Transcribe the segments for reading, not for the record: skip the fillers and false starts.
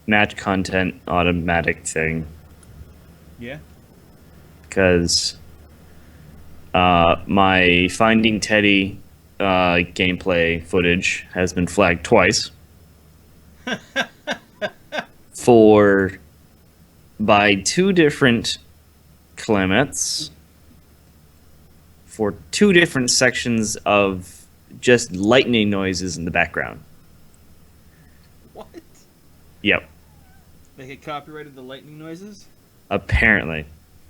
match content automatic thing Yeah. because my Finding Teddy gameplay footage has been flagged twice for by two different claimants for two different sections of just lightning noises in the background. What? Yep, They had copyrighted the lightning noises? apparently.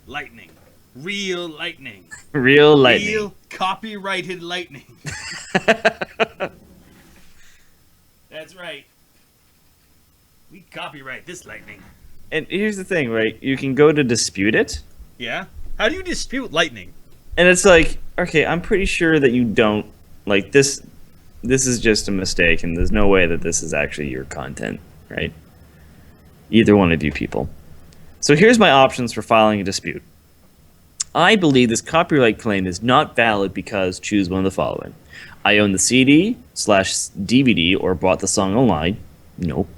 Lightning. Real lightning. Real lightning. Real copyrighted lightning. That's right. We copyright this lightning. And here's the thing, right? You can go to dispute it, Yeah? How do you dispute lightning? and it's like, okay, I'm pretty sure that you don't like this. This is just a mistake, and there's no way that this is actually your content, right? Either one of you people. So here's my options for filing a dispute. I believe this copyright claim is not valid because choose one of the following. I own the CD/DVD or bought the song online. Nope.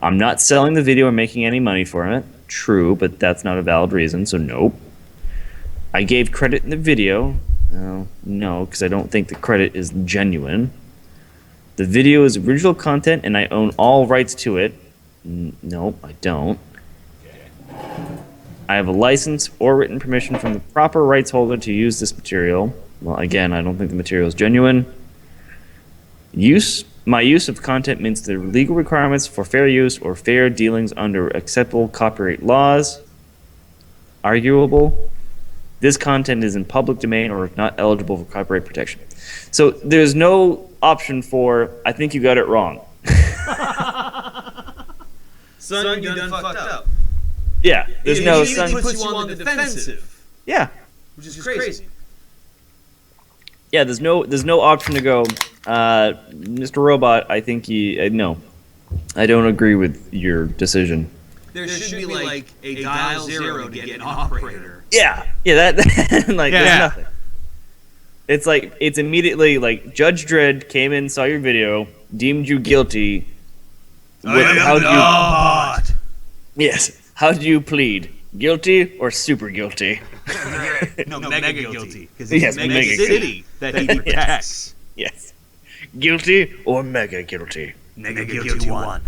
I'm not selling the video or making any money for it. True, but that's not a valid reason, so nope. I gave credit in the video. No, because I don't think the credit is genuine. The video is original content and I own all rights to it. Nope, I don't. I have a license or written permission from the proper rights holder to use this material. Well, again, I don't think the material is genuine. My use of content meets the legal requirements for fair use or fair dealings under acceptable copyright laws. Arguable. This content is in public domain or is not eligible for copyright protection. So there's no option for, I think you got it wrong. Son, you done fucked up. Yeah, there's no He son. puts you on the defensive, Yeah, which is crazy. yeah. There's no option to go, Mr. Robot. I think no. I don't agree with your decision. There should be like a dial zero to get an operator. Yeah, that like there's nothing. It's like it's immediately like Judge Dredd came in, saw your video, deemed you guilty. Yes. How do you plead? Guilty or super guilty? No, mega guilty. Because Yes, it's Mega mega City that he protects. Yes. Guilty or mega guilty? Mega guilty one.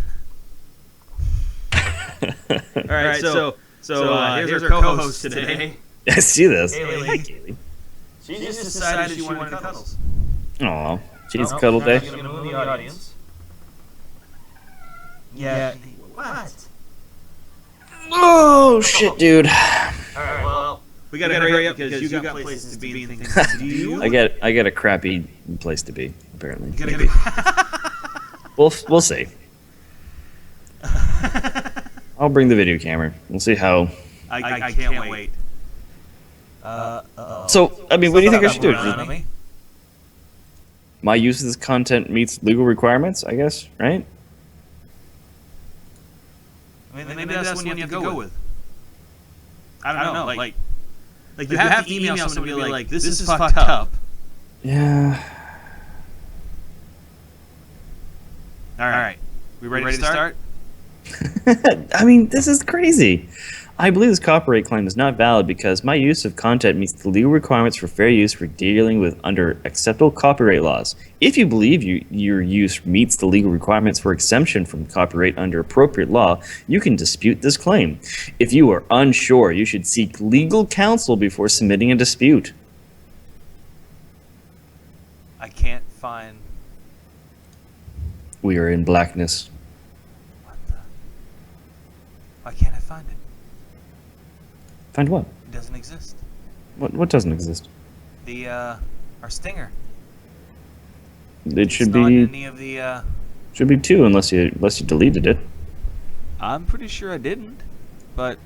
All right, so here's our co-host today. I see this. Haley. Hi, Kaylee. She just decided she wanted cuddles. Aw, she's cuddle day. Yeah. What? Oh shit, dude. Alright, well, we gotta hurry up because you got places to be and things to do. I get a crappy place to be. Apparently, You gotta be. we'll see. I'll bring the video camera. We'll see how. I can't wait. So, I mean, what do you think I should do? My use of this content meets legal requirements, I guess, right? I mean, maybe that's the one you have to go with. I don't know. Like you have to email someone and be like, this is fucked up. Yeah. All right. We ready to start? I mean, this is crazy. I believe this copyright claim is not valid because my use of content meets the legal requirements for fair use for dealing with under acceptable copyright laws. If you believe your use meets the legal requirements for exemption from copyright under appropriate law, you can dispute this claim. If you are unsure, you should seek legal counsel before submitting a dispute. I can't find. We are in blackness. What the? Why can't I find it? Find what? It doesn't exist. What doesn't exist? The our stinger. It should It's not be in any of the. should be two unless you deleted it. I'm pretty sure I didn't, but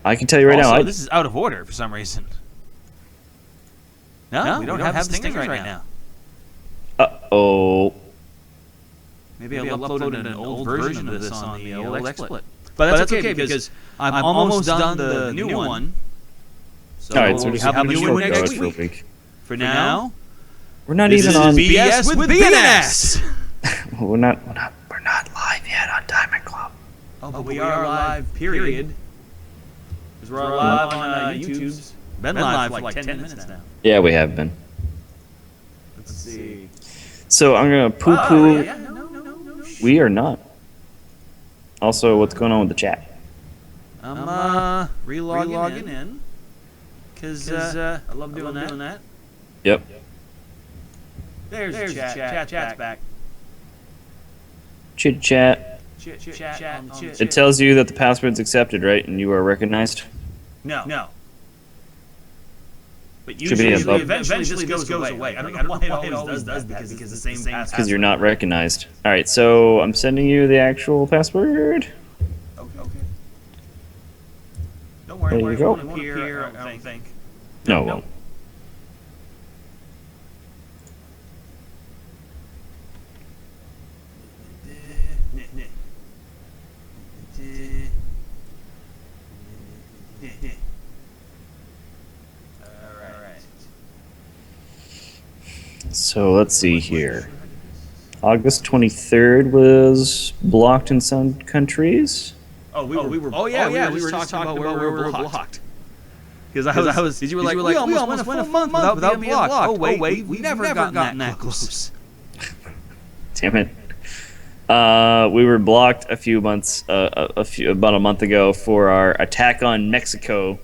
I can tell you right also, now. this is out of order for some reason. No, we don't have the stingers right now. Uh-oh. Maybe I'll upload an old version of this on the old XSplit. But that's okay because I'm almost done the new one. So All right, so we just have a just new one forego next it for a week. week. For now, We're not this even is on. BS with BNS. We're not live yet on Diamond Club. Oh, but we are live, period. Because we're live on YouTube's. Been live for like 10 minutes now. Yeah, we have been. Let's see. So I'm gonna poo-poo. Yeah, no. We are not. Also, what's going on with the chat? I'm re-logging in. Because I love doing that. Yep. There's the chat. Chat's back. Chit chat. Chat on the chit. It tells you that the password's accepted, right? And you are recognized. No. But Should be usually, above. Eventually this goes away. I don't know why it always does that because it's the same password. Because you're not recognized. All right, so I'm sending you the actual password. Okay. Don't worry. There you go. It won't appear, I don't think. No, it won't. So let's see here. August 23rd was blocked in some countries. We were just talking about where we were blocked. Because I was, you were like, we almost went a month without being blocked. Oh wait, we've never gotten that close. Damn it. We were blocked a few months, about a month ago for our attack on Mexico.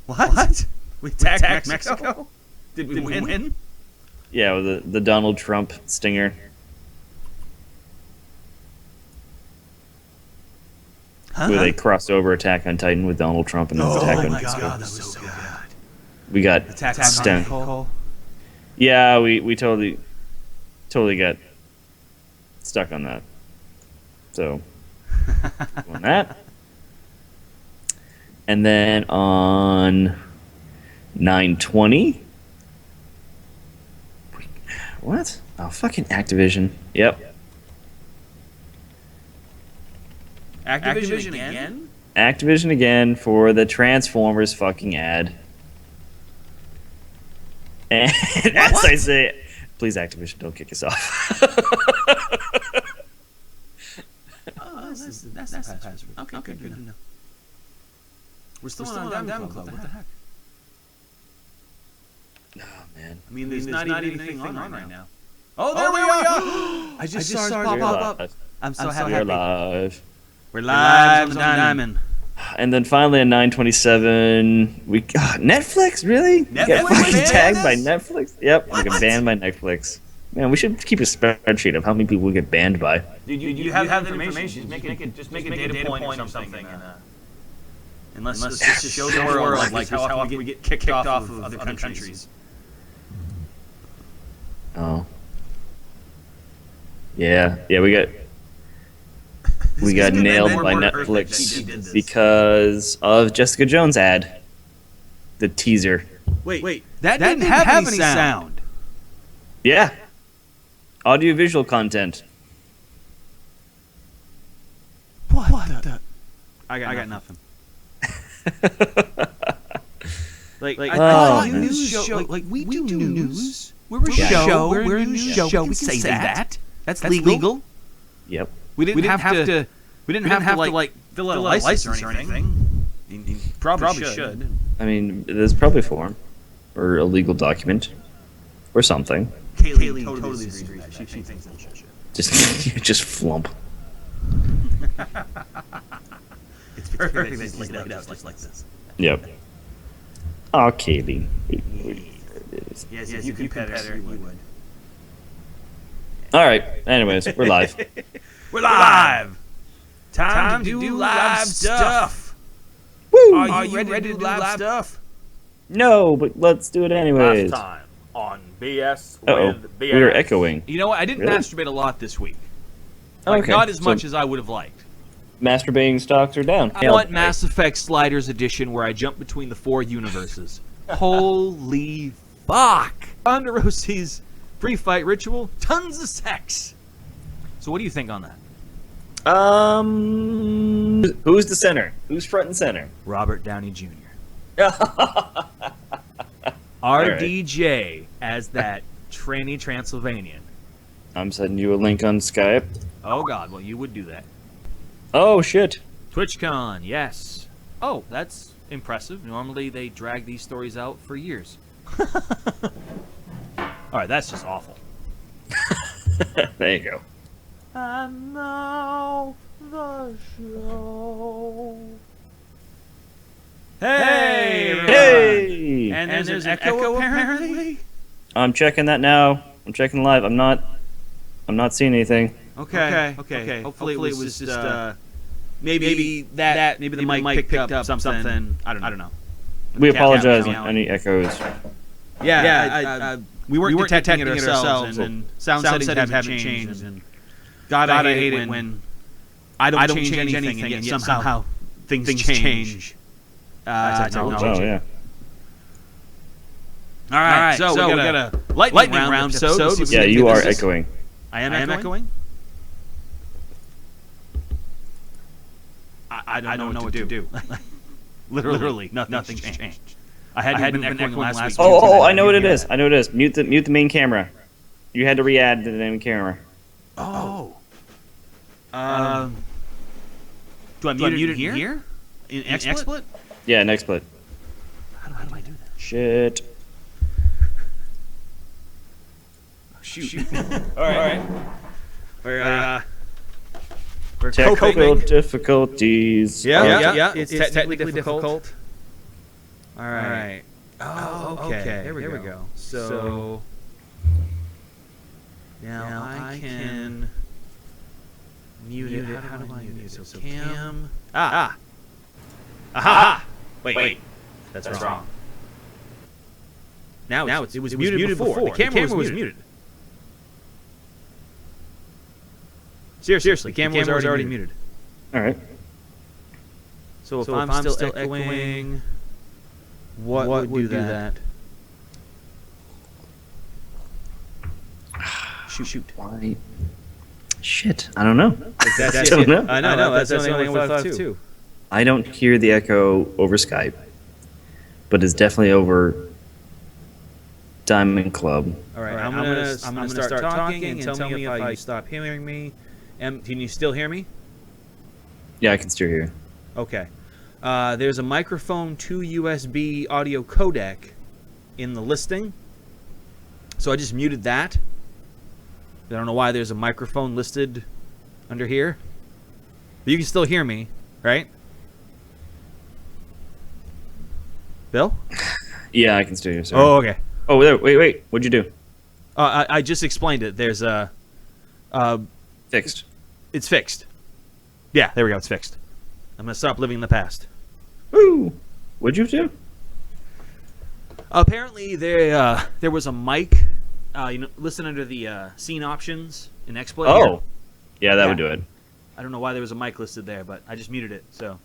What? We attacked Mexico? Did we win? Yeah, with the Donald Trump stinger. Where they crossed over Attack on Titan with Donald Trump and then Attack on Mexico. God, that was so good. We got Attack stung. on Yeah, we totally got stuck on that. So on that. And then on 9/20. What? Oh, fucking Activision. Yep. Activision again? Activision again for the Transformers fucking ad. And as I say, please Activision, don't kick us off. That's the password. Okay, good. We're still on Diamond Club. What the heck? Oh, man. I mean, there's not even anything on right now. Oh, there we are! I just saw it pop up. I'm so happy. We're live. We're live on Diamond. And then finally on 9/27, Netflix, really? We got Netflix fucking banned tagged us? by Netflix? Yep, we What? got banned by Netflix. Man, we should keep a spreadsheet of how many people we get banned by. Dude, you have the information. Just make a data point or something. And let's just show the world like how often we get kicked off of other countries. Oh. Yeah, we got nailed by Netflix because of Jessica Jones ad. The teaser. Wait, that didn't have any sound. Yeah. Audiovisual content. What the? I got nothing. Like I thought man. news show. Like we do news. We're a show. We're a news show. We can say that. That's legal. Yep. We didn't have to. We didn't have to like fill out a license or anything. You probably should. I mean, there's probably a form or a legal document or something. Kaylee totally disagrees. She thinks that's bullshit. Just flump. It's perfect. It's laid out just like this. Yep. Oh, Kaylee. Yes, if you could pet her, you would. All right. Anyways, we're live. We're live. Time to do live stuff. Woo! Are you ready to do live stuff? No, but let's do it anyways. Last time on BS Uh-oh. with BS. We were echoing. You know what? I didn't Really? masturbate a lot this week. Like, Okay. not as So much as I would have liked. masturbating stocks are down. I want Mass Effect Sliders Edition where I jump between the 4 universes. Holy fuck! Ronda Rousey's pre-fight ritual, tons of sex. So what do you think on that? Who's the center? Who's front and center? Robert Downey Jr. right. RDJ as that tranny Transylvanian. I'm sending you a link on Skype. Oh god, well you would do that. Oh shit. TwitchCon, yes. Oh, that's impressive. Normally they drag these stories out for years. All right, that's just awful. There you go. And now the show. Hey! everyone. Hey! And there's an echo apparently? I'm checking that now. I'm checking live. I'm not seeing anything. Okay. Hopefully it was just maybe the mic picked up something. I don't know. We Cat apologize meowing. on any echoes. Yeah, we weren't detecting it ourselves, and sound settings haven't changed. And God, I hate it when I don't change anything, and yet somehow things change. Technology. Oh yeah. All right, so we got a lightning round episode. Yeah, you are echoing. I am echoing. I don't know what to do. Literally, nothing's changed. I hadn't been echoing last week. Oh, I know what it is. Mute the main camera. You had to re-add to the main camera. Oh. Do I mute it here? In XSplit? Yeah, next split. How do I do that? Shit. Shoot. All right. We're Technical difficulties. Yeah. It's technically difficult. All right. Oh, okay. There we go. So now I can mute it. How do I mute it? So cam. Aha! Wait. That's wrong. Now it was muted before. The camera was muted. Seriously, the camera was already muted. All right. So if I'm still echoing, what would do that? Shoot. Why? Shit. I don't know. I don't know. I know. That's the only thing I thought of too. I don't hear the echo over Skype, but it's definitely over Diamond Club. All right, I'm gonna start talking and tell me if you stop hearing me. Can you still hear me? Yeah, I can still hear. Okay. There's a microphone to USB audio codec in the listing, so I just muted that. I don't know why there's a microphone listed under here, but you can still hear me, right? Bill? Yeah, I can still hear. Sorry. Oh, okay. Oh, there. Wait. What'd you do? I just explained it. There's a Fixed. it's fixed. Yeah, there we go. It's fixed. I'm gonna stop living in the past. Woo! What'd you do? Apparently, there was a mic. Listen under the scene options in XSplit. Oh, yeah, that Yeah. would do it. I don't know why there was a mic listed there, but I just muted it. So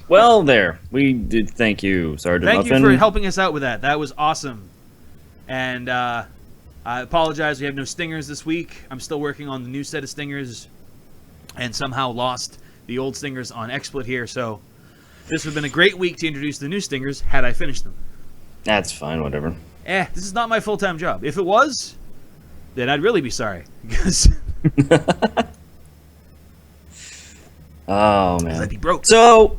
Well, there. We did. Thank you, Sergeant thank you Muffin. for helping us out with that. That was awesome. And I apologize. We have no stingers this week. I'm still working on the new set of stingers, and somehow lost the old stingers on XSplit here. So this would have been a great week to introduce the new stingers had I finished them. That's fine. Whatever. This is not my full-time job. If it was, then I'd really be sorry. Because Oh man. I'd be broke. So,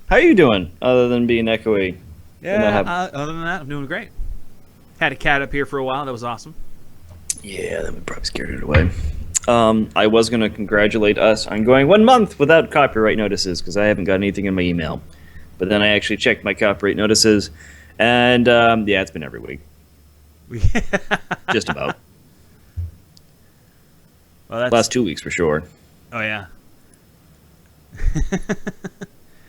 how are you doing? Other than being echoey? Yeah, other than that, I'm doing great. Had a cat up here for a while. That was awesome. Yeah, that would probably scared it away. I was gonna congratulate us on going 1 month without copyright notices because I haven't got anything in my email. But then I actually checked my copyright notices, and yeah, it's been every week, just about. Well, that's, Last 2 weeks for sure. oh, yeah.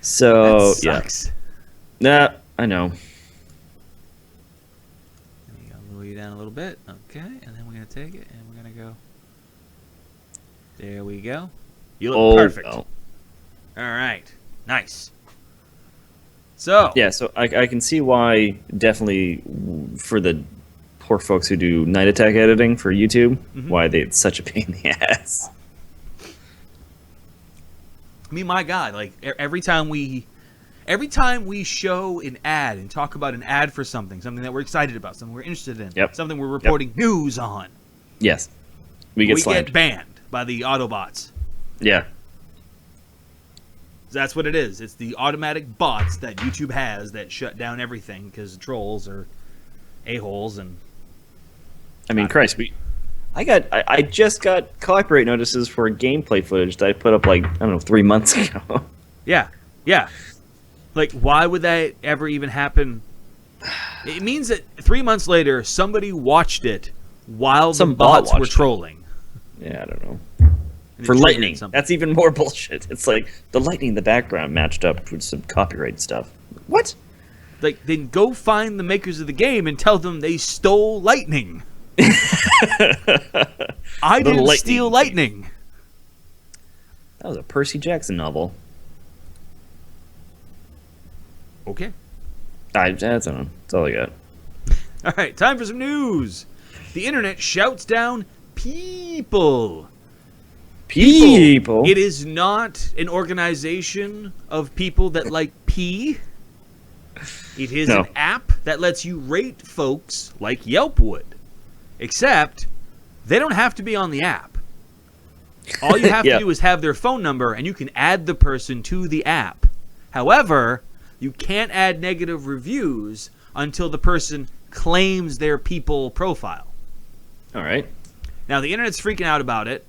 So That sucks. yeah, I know. Let me move you down a little bit. Okay, and then we're going to take it, and we're going to go. There we go. You look perfect. Well. All right. Nice. So. Yeah, so I can see why, definitely, for the poor folks who do Night Attack editing for YouTube, why it's such a pain in the ass. I mean, my God, like every time we show an ad and talk about an ad for something that we're excited about, something we're interested in, Yep. something we're reporting news on, Yes. We get slammed. get banned by the Autobots. Yeah. That's what it is. It's the automatic bots that YouTube has that shut down everything because trolls are a-holes and... I mean, Christ, I just got copyright notices for gameplay footage that I put up like, I don't know, 3 months ago. Yeah. Like, why would that ever even happen? It means that 3 months later, somebody watched it while Some the bot bots were watched it. trolling. Yeah, I don't know. And For it triggered lightning. something. That's even more bullshit. It's like the lightning in the background matched up with some copyright stuff. What? Like, then go find the makers of the game and tell them they stole lightning. I The didn't lightning steal thief. lightning. That was a Percy Jackson novel. Okay. I don't know. That's all I got. All right, time for some news. The internet shouts down people. People. It is not an organization of people that like pee. It is No. an app that lets you rate folks like Yelp would. Except, they don't have to be on the app. All you have Yeah. to do is have their phone number, and you can add the person to the app. However, you can't add negative reviews until the person claims their people profile. All right. Now, the internet's freaking out about it.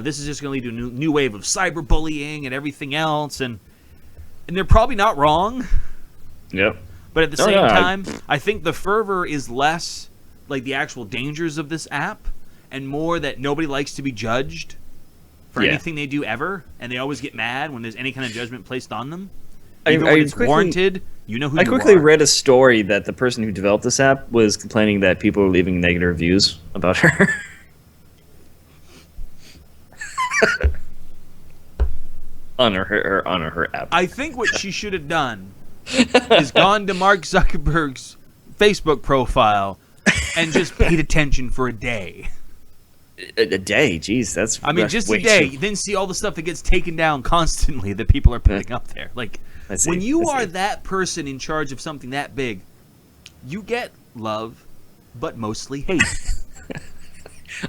This is just going to lead to a new wave of cyberbullying and everything else, and they're probably not wrong. Yep. But at the Oh, same yeah, time, I think the fervor is less like the actual dangers of this app and more that nobody likes to be judged for Yeah. anything they do ever, and they always get mad when there's any kind of judgment placed on them. I- Even I when it's quickly- warranted, you know who I you quickly are. read a story that the person who developed this app was complaining that people were leaving negative reviews about her. on her app. I think what she should have done is gone to Mark Zuckerberg's Facebook profile and just paid attention for a day. A day, jeez, that's. I mean, that's just way a day. too- Then see all the stuff that gets taken down constantly that people are putting up there. Like, I see, when you I are see. that person in charge of something that big, you get love, but mostly hate.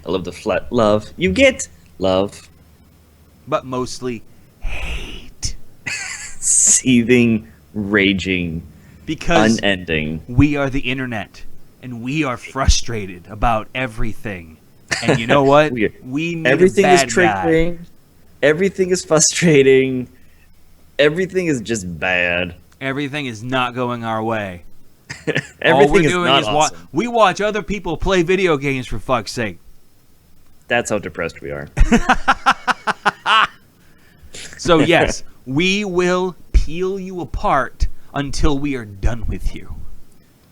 I love the flat love. You get love, but mostly hate. seething, raging, Because unending. we are the internet, and we are frustrated about everything. And you know what? we need Everything a is bad guy. triggering. Everything is frustrating. Everything is just bad. Everything is not going our way. Everything All we're is doing not is awesome. we watch other people play video games, for fuck's sake. That's how depressed we are. So yes, we will peel you apart until we are done with you.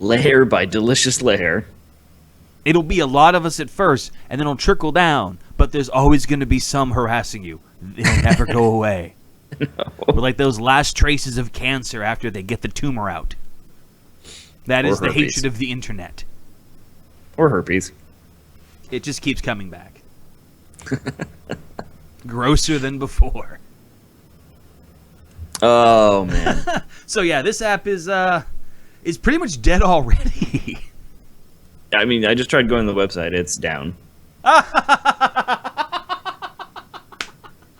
Layer by delicious layer. It'll be a lot of us at first, and then it'll trickle down, but there's always going to be some harassing you. It'll never go away. We're like those last traces of cancer after they get the tumor out. That Or is the herpes. hatred of the internet. Or herpes. It just keeps coming back. Grosser than before. Oh man. So yeah, this app is pretty much dead already. I mean, I just tried going to the website. It's down.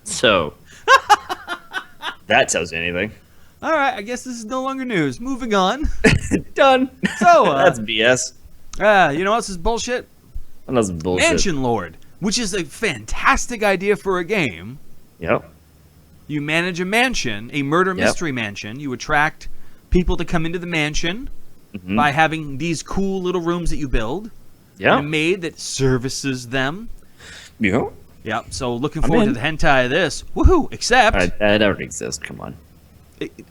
So that tells you anything. All right, I guess this is no longer news. Moving on. Done. So, That's BS. You know what else is bullshit? That's bullshit. Mansion Lord, which is a fantastic idea for a game. Yep. You manage a mansion, a murder Yep. mystery mansion. You attract people to come into the mansion Mhm. by having these cool little rooms that you build. Yeah. And a maid that services them. Yeah. Yep. So looking I'm forward to in. the hentai of this. Woohoo! Except That already exists. Come on.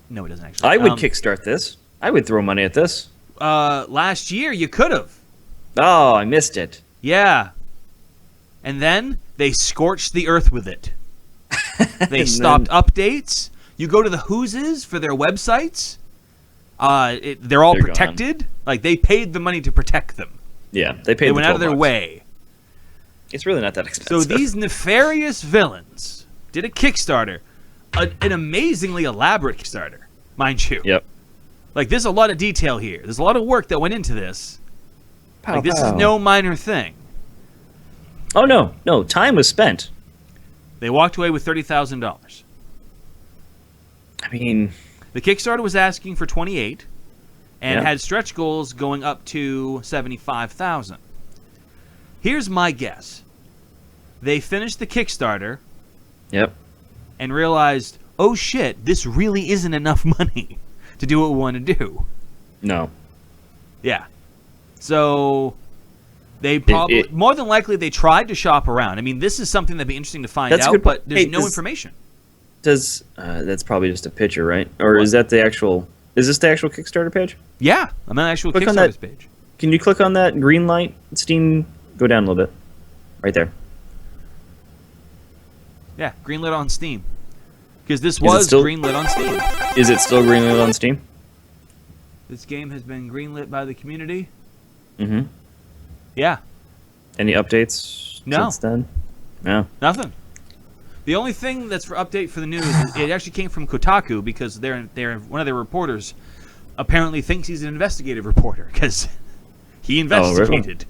no, it doesn't actually. I would kickstart this. I would throw money at this. Last year you could have. Oh, I missed it. Yeah. And then they scorched the earth with it. They And stopped then- updates. You go to the Who'ses for their websites. They're all They're gone. protected. Like they paid the money to protect them. Yeah, they paid. They the went out of their $12. way. It's really not that So expensive. these nefarious villains did a Kickstarter, an amazingly elaborate Kickstarter, mind you. Yep. Like there's a lot of detail here. There's a lot of work that went into this. Like this is no minor thing. Oh no, no. Time was spent. They walked away with $30,000. mean, The Kickstarter was asking for 28 and Yeah. had stretch goals going up to 75,000. Here's my guess. They finished the Kickstarter yep. and realized, oh shit, this really isn't enough money to do what we want to do. No. Yeah. So they probably, more than likely, they tried to shop around. I mean, this is something that'd be interesting to find That's a out, good point. but there's Hey, no information. Does that's probably just a picture, right? Or is that the actual? Is this the actual Kickstarter page? Yeah, I'm on the actual Click on Kickstarter's that. page. Can you click on that green light? Steam, go down a little bit. Right there. Yeah, greenlit on Steam. Because this it was still- greenlit on Steam. Is it still greenlit on Steam? This game has been greenlit by the community. Mm-hmm. Yeah, Any updates No. since then? No. nothing. The only thing that's for update for the news is it actually came from Kotaku because they're one of their reporters apparently thinks he's an investigative reporter because he investigated.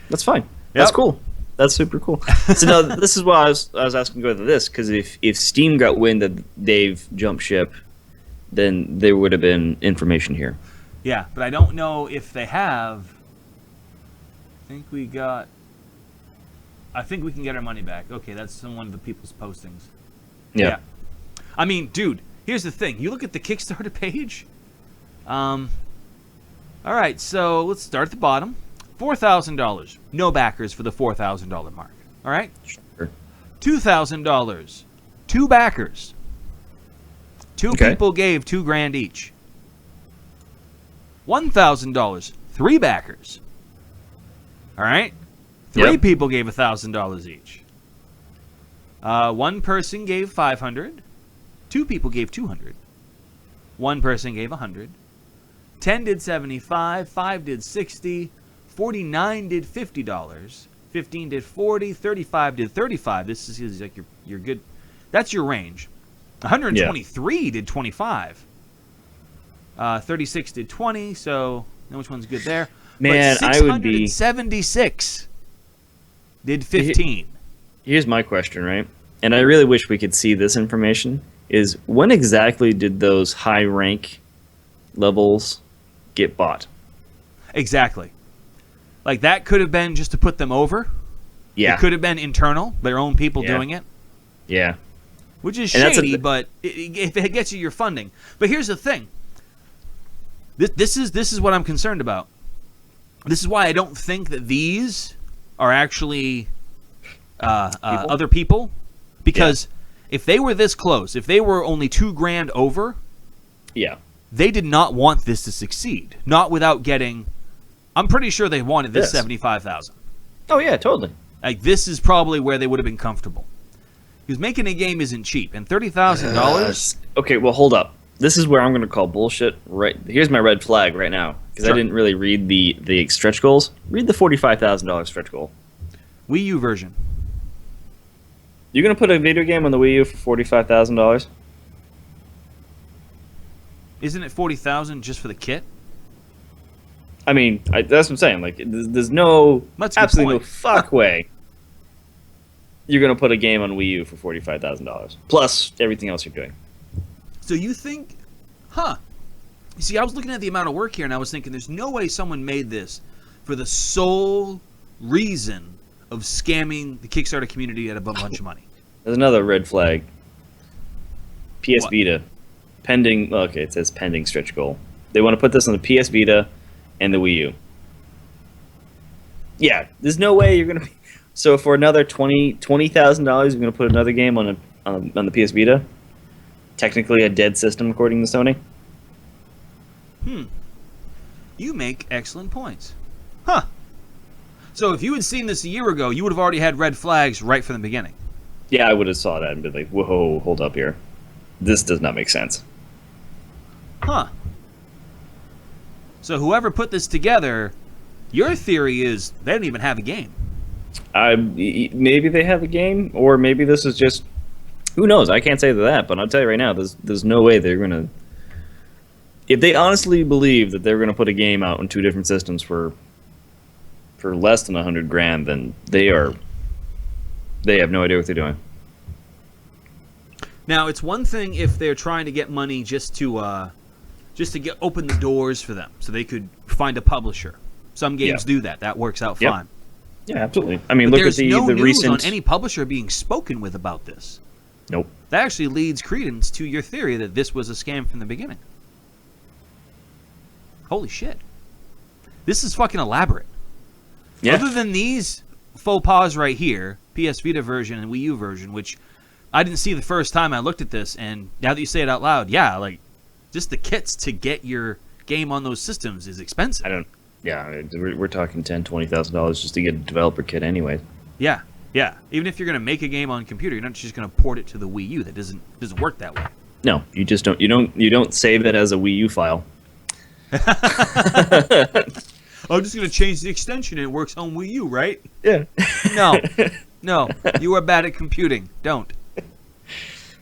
That's fine. That's Yep. cool. That's super cool. So no, this is why I was asking to go to this, because if Steam got wind that they've jumped ship, then there would have been information here. Yeah, but I don't know if they have. I think we can get our money back. Okay, that's one of the people's postings. Yeah. I mean, dude, here's the thing. You look at the Kickstarter page. All right, so let's start at the bottom. $4,000. No backers for the $4,000 mark. All right? Sure. $2,000. 2 backers. 2 Okay. people gave $2,000 each. $1,000. 3 backers. All right? 3 Yep. people gave $1,000 each. 1 person gave $500. 2 people gave $200. 1 person gave $100. 10 did $75. 5 did $60. 49 did $50. 15 did $40. 35 did $35. This is like your good. That's your range. 123 did $25. 36 did $20. So know which one's good there. Man, but I would be. 676 did 15. Here's my question, right? And I really wish we could see this information. Is when exactly did those high rank levels get bought? Exactly. Like that could have been just to put them over. Yeah. It could have been internal, their own people Yeah. doing it. Yeah. Which is And that's shady, but if it gets you your funding. But here's the thing. This is what I'm concerned about. This is why I don't think that these are actually other people. Because if they were this close, if they were only $2,000 over, Yeah. they did not want this to succeed. Not without getting. I'm pretty sure they wanted this Yes. 75,000. Oh yeah, totally. Like this is probably where they would have been comfortable. Because making a game isn't cheap, and $30,000. Okay, well hold up. This is where I'm going to call bullshit. Right, here's my red flag right now because Sure. I didn't really read the stretch goals. Read the $45,000 stretch goal. Wii U version. You're going to put a video game on the Wii U for $45,000? Isn't it 40,000 just for the kit? I mean, that's what I'm saying. Like, there's no, That's a good absolutely no point. fuck way you're going to put a game on Wii U for $45,000 plus everything else you're doing. So you think, huh? You see, I was looking at the amount of work here, and I was thinking, there's no way someone made this for the sole reason of scamming the Kickstarter community at a bunch of money. There's another red flag. PS What? Vita, pending. Well, okay, it says pending stretch goal. They want to put this on the PS Vita and the Wii U. Yeah, there's no way you're gonna. So for another $20,000, you're gonna put another game on the PS Vita. Technically a dead system, according to Sony. You make excellent points. Huh. So if you had seen this a year ago, you would have already had red flags right from the beginning. Yeah, I would have saw that and been like, "Whoa, hold up here. This does not make sense." Huh. So whoever put this together, your theory is they didn't even have a game. Maybe they have a game, or maybe this is just. Who knows? I can't say that, but I'll tell you right now, there's no way they're gonna. If they honestly believe that they're gonna put a game out on 2 different systems for less than $100,000, then they have no idea what they're doing. Now, it's one thing if they're trying to get money just to open the doors for them, so they could find a publisher. Some games do that. That works out Yep. fine. Yeah, absolutely. I mean, But look at there's no the news recent. on any publisher being spoken with about this. Nope. That actually leads credence to your theory that this was a scam from the beginning. Holy shit. This is fucking elaborate. Yeah. Other than these faux pas right here, PS Vita version and Wii U version, which I didn't see the first time I looked at this, and now that you say it out loud, yeah, like, just the kits to get your game on those systems is expensive. I don't. Yeah, we're talking $10,000-$20,000 just to get a developer kit anyway. Yeah, yeah. Even if you're going to make a game on computer, you're not just going to port it to the Wii U. That doesn't work that way. No, you just don't. You don't save it as a Wii U file. I'm just going to change the extension and it works on Wii U, right? Yeah. No. You are bad at computing. Don't.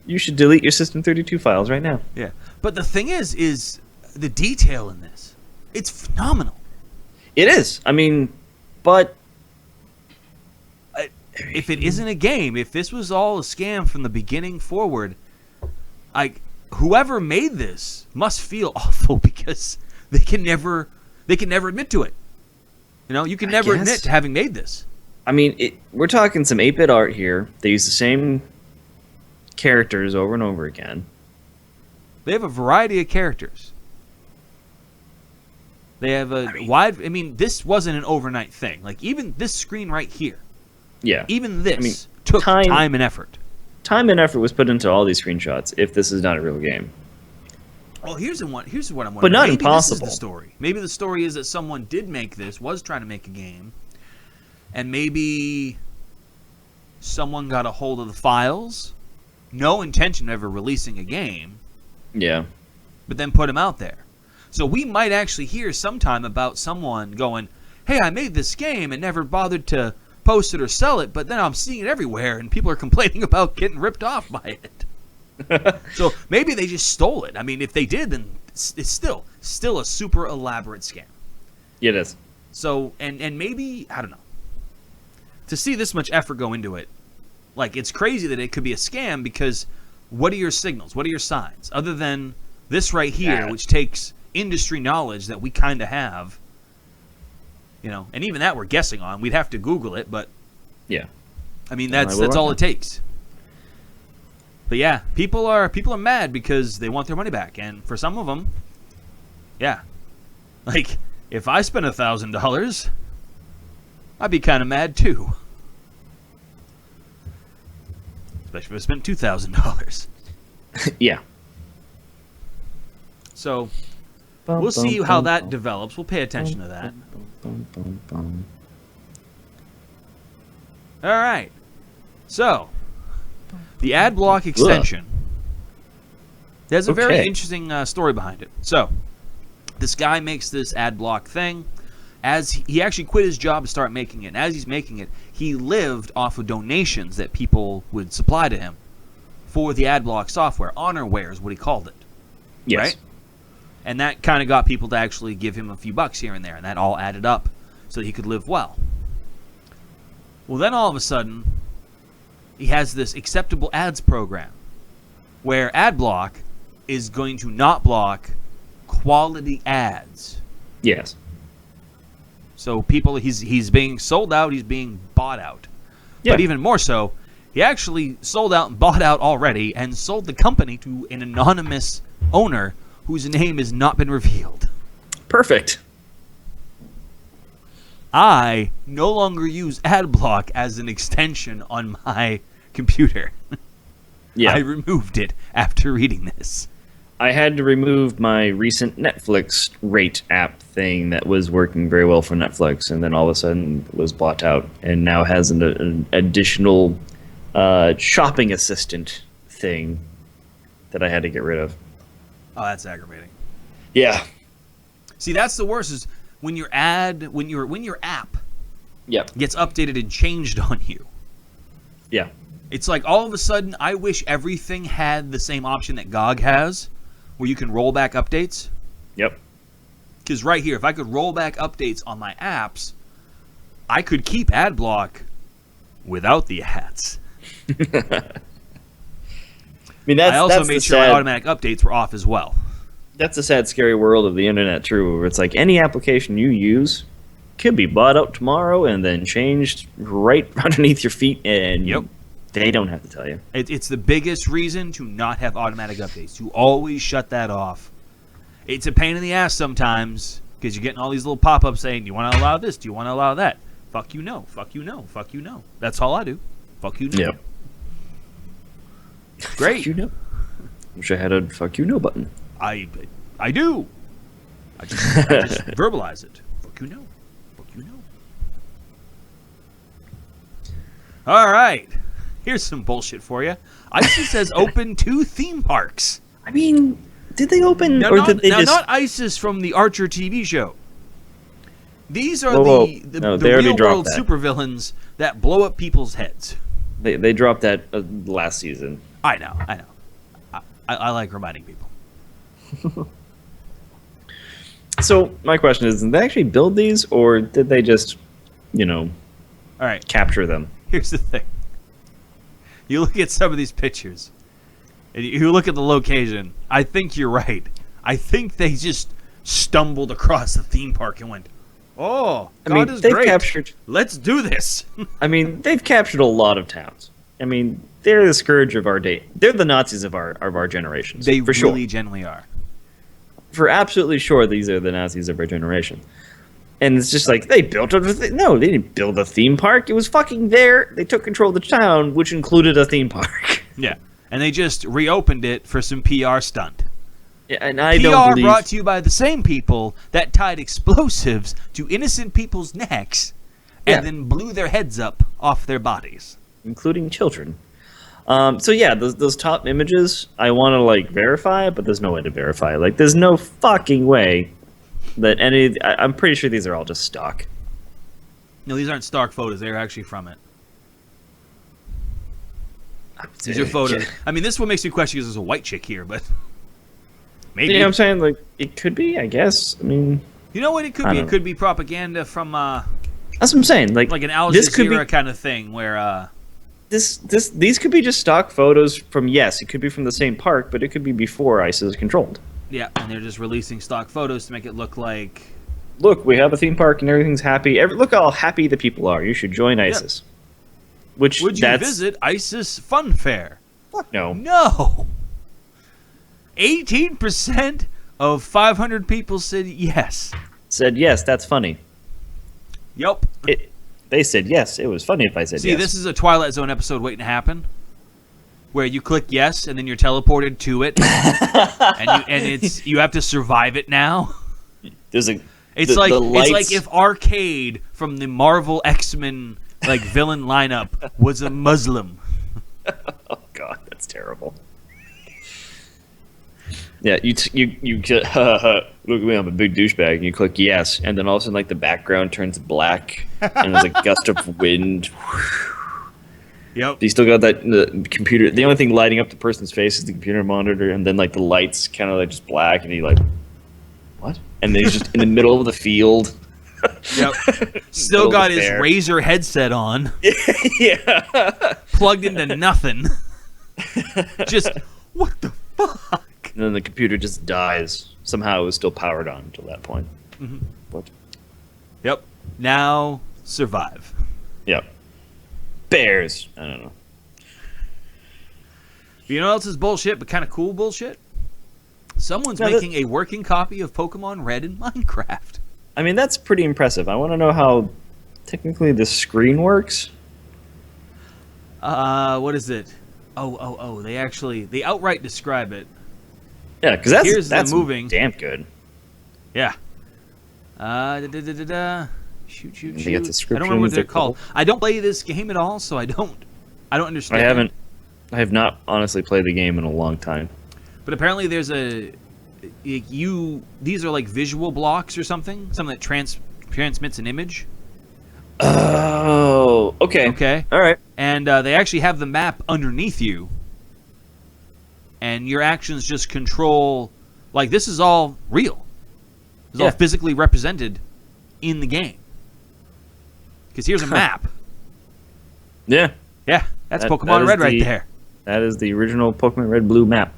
You should delete your System32 files right now. Yeah. But the thing is the detail in this. It's phenomenal. It is. I mean, but If it isn't a game, if this was all a scam from the beginning forward, whoever made this must feel awful because they can never admit to it. You know, you can never admit to having made this. I mean, we're talking some 8-bit art here. They use the same characters over and over again. They have a variety of characters. They have wide. I mean, this wasn't an overnight thing. Like, even this screen right here, Yeah. even this mean, took time- time and effort. Time and effort was put into all these screenshots if this is not a real game. Well, here's what I'm wondering. But not Maybe impossible. This is the story. Maybe the story is that someone did make this, was trying to make a game, and maybe someone got a hold of the files, no intention of ever releasing a game, Yeah. but then put them out there. So we might actually hear sometime about someone going, hey, I made this game and never bothered to post it or sell it, but then I'm seeing it everywhere and people are complaining about getting ripped off by it. So maybe they just stole it. I mean, if they did, then it's still a super elaborate scam. It is. So, and maybe, I don't know, to see this much effort go into it, like, it's crazy that it could be a scam because what are your signals? What are your signs? Other than this right here, Yeah. which takes industry knowledge that we kind of have, you know, and even that we're guessing on. We'd have to Google it, but, Yeah. I mean, I that's will all on it takes. But yeah, people are mad because they want their money back, and for some of them, yeah, like, if I spent $1,000, I'd be kind of mad too. Especially if I spent $2,000. Yeah. So we'll see how that develops. We'll pay attention to that. All right. So the ad block extension. There's a very Okay. interesting story behind it. So this guy makes this ad block thing. As he actually quit his job to start making it, and as he's making it, he lived off of donations that people would supply to him for the ad block software. Honorware is what he called it. Yes. Right? And that kind of got people to actually give him a few bucks here and there, and that all added up so that he could live well. Well, then all of a sudden, he has this acceptable ads program where AdBlock is going to not block quality ads. Yes. So people, he's being sold out, he's being bought out. Yeah. But even more so, he actually sold out and bought out already and sold the company to an anonymous owner whose name has not been revealed. Perfect. I no longer use AdBlock as an extension on my computer. Yeah. I removed it after reading this. I had to remove my recent Netflix rate app thing that was working very well for Netflix, and then all of a sudden was bought out, and now has an additional shopping assistant thing that I had to get rid of. Oh, that's aggravating. Yeah. See, that's the worst is when your app Yeah. gets updated and changed on you. Yeah. It's like all of a sudden, I wish everything had the same option that GOG has, where you can roll back updates. Yep. Because right here, if I could roll back updates on my apps, I could keep AdBlock without the ads. mean, I also that's made the sure my sad, automatic updates were off as well. that's the sad, scary world of the internet, too, where it's like any application you use could be bought up tomorrow and then changed right underneath your feet, and Yep. they don't have to tell you. It's the biggest reason to not have automatic updates. To always shut that off. It's a pain in the ass sometimes because you're getting all these little pop-ups saying, "Do you want to allow this? Do you want to allow that?" Fuck you, no. Fuck you, no. Fuck you, no. That's all I do. Fuck you, no. Yep. Great. Fuck you, no. Wish I had a fuck you, no button. I do. I just verbalize it. Fuck you, no. Fuck you, no. All right. Here's some bullshit for you. ISIS has opened 2 theme parks. I mean, did they open, Now, or not, did they now just... not ISIS from the Archer TV show. These are Whoa. the No, they already real-world dropped that. supervillains that blow up people's heads. They dropped that last season. I know. I like reminding people. So my question is, did they actually build these, or did they just, All right. capture them? Here's the thing. You look at some of these pictures, and you look at the location. I think you're right. I think they just stumbled across the theme park and went, "Oh, God is they've great. captured. Let's do this." I mean, they've captured a lot of towns. I mean, they're the scourge of our day. They're the Nazis of our generations. They for really sure. genuinely are. For absolutely sure, these are the Nazis of our generation. And it's just like, they built no, they didn't build a theme park. It was fucking there. They took control of the town, which included a theme park. Yeah. And they just reopened it for some PR stunt. Yeah, and I PR don't believe... brought to you by the same people that tied explosives to innocent people's necks and Yeah. then blew their heads up off their bodies. including children. So yeah, those top images, I want to like verify, but there's no way to verify. Like, there's no fucking way that any. I'm pretty sure these are all just stock. No, these aren't stock photos. They're actually from it. These are photos. I mean, this one makes me question because there's a white chick here, but maybe. You know what I'm saying? Like, it could be, I guess. I mean, You know what it could I be? don't It could be propaganda from that's what I'm saying. Like like an Al this could Jazeera be kind of thing where these could be just stock photos from, yes, it could be from the same park, but it could be before ISIS controlled. yeah, and they're just releasing stock photos to make it look like Look, we have a theme park and everything's happy. Look how happy the people are. You should join ISIS. Which would you that's visit ISIS Fun Fair? fuck no. No. 18% of 500 people said yes. Said yes, that's funny. Yep. They said yes. It was funny if I said See, yes. this is a Twilight Zone episode waiting to happen, where you click yes and then you're teleported to it, and you have to survive it now. There's a It's the like lights- if Arcade from the Marvel X-Men like villain lineup was a Muslim. Oh god, that's terrible. Yeah, you look at me, I'm a big douchebag, and you click yes, and then all of a sudden, like, the background turns black, and there's a gust of wind. Yep. You still got the computer. The only thing lighting up the person's face is the computer monitor, and then like the lights kind of like just black, and you like, what? And then he's just in the middle of the field. Yep. Still Middle got of the his fair. Razer headset on, Yeah. plugged into nothing. Just what the fuck? And then the computer just dies. Somehow it was still powered on until that point. Mhm. What? Yep. Now survive. Yep. Bears. I don't know. You know what else is bullshit, but kind of cool bullshit? Someone's No, that- making a working copy of Pokemon Red in Minecraft. I mean, that's pretty impressive. I want to know how technically the screen works. What is it? Oh, they outright describe it. Yeah, because Here's the that's moving. damn good. Yeah. Shoot. They got I don't remember descriptions, what they're they're called. I don't play this game at all, so I don't understand. I have not honestly played the game in a long time. But apparently there's these are like visual blocks or something that transmits an image. Oh, okay. Okay. All right. And they actually have the map underneath you. And your actions just control, like, this is all real. It's all Yeah. physically represented in the game. Because here's a map. Yeah. Yeah, that's That Pokemon is Red right the- there. That is the original Pokemon Red Blue map.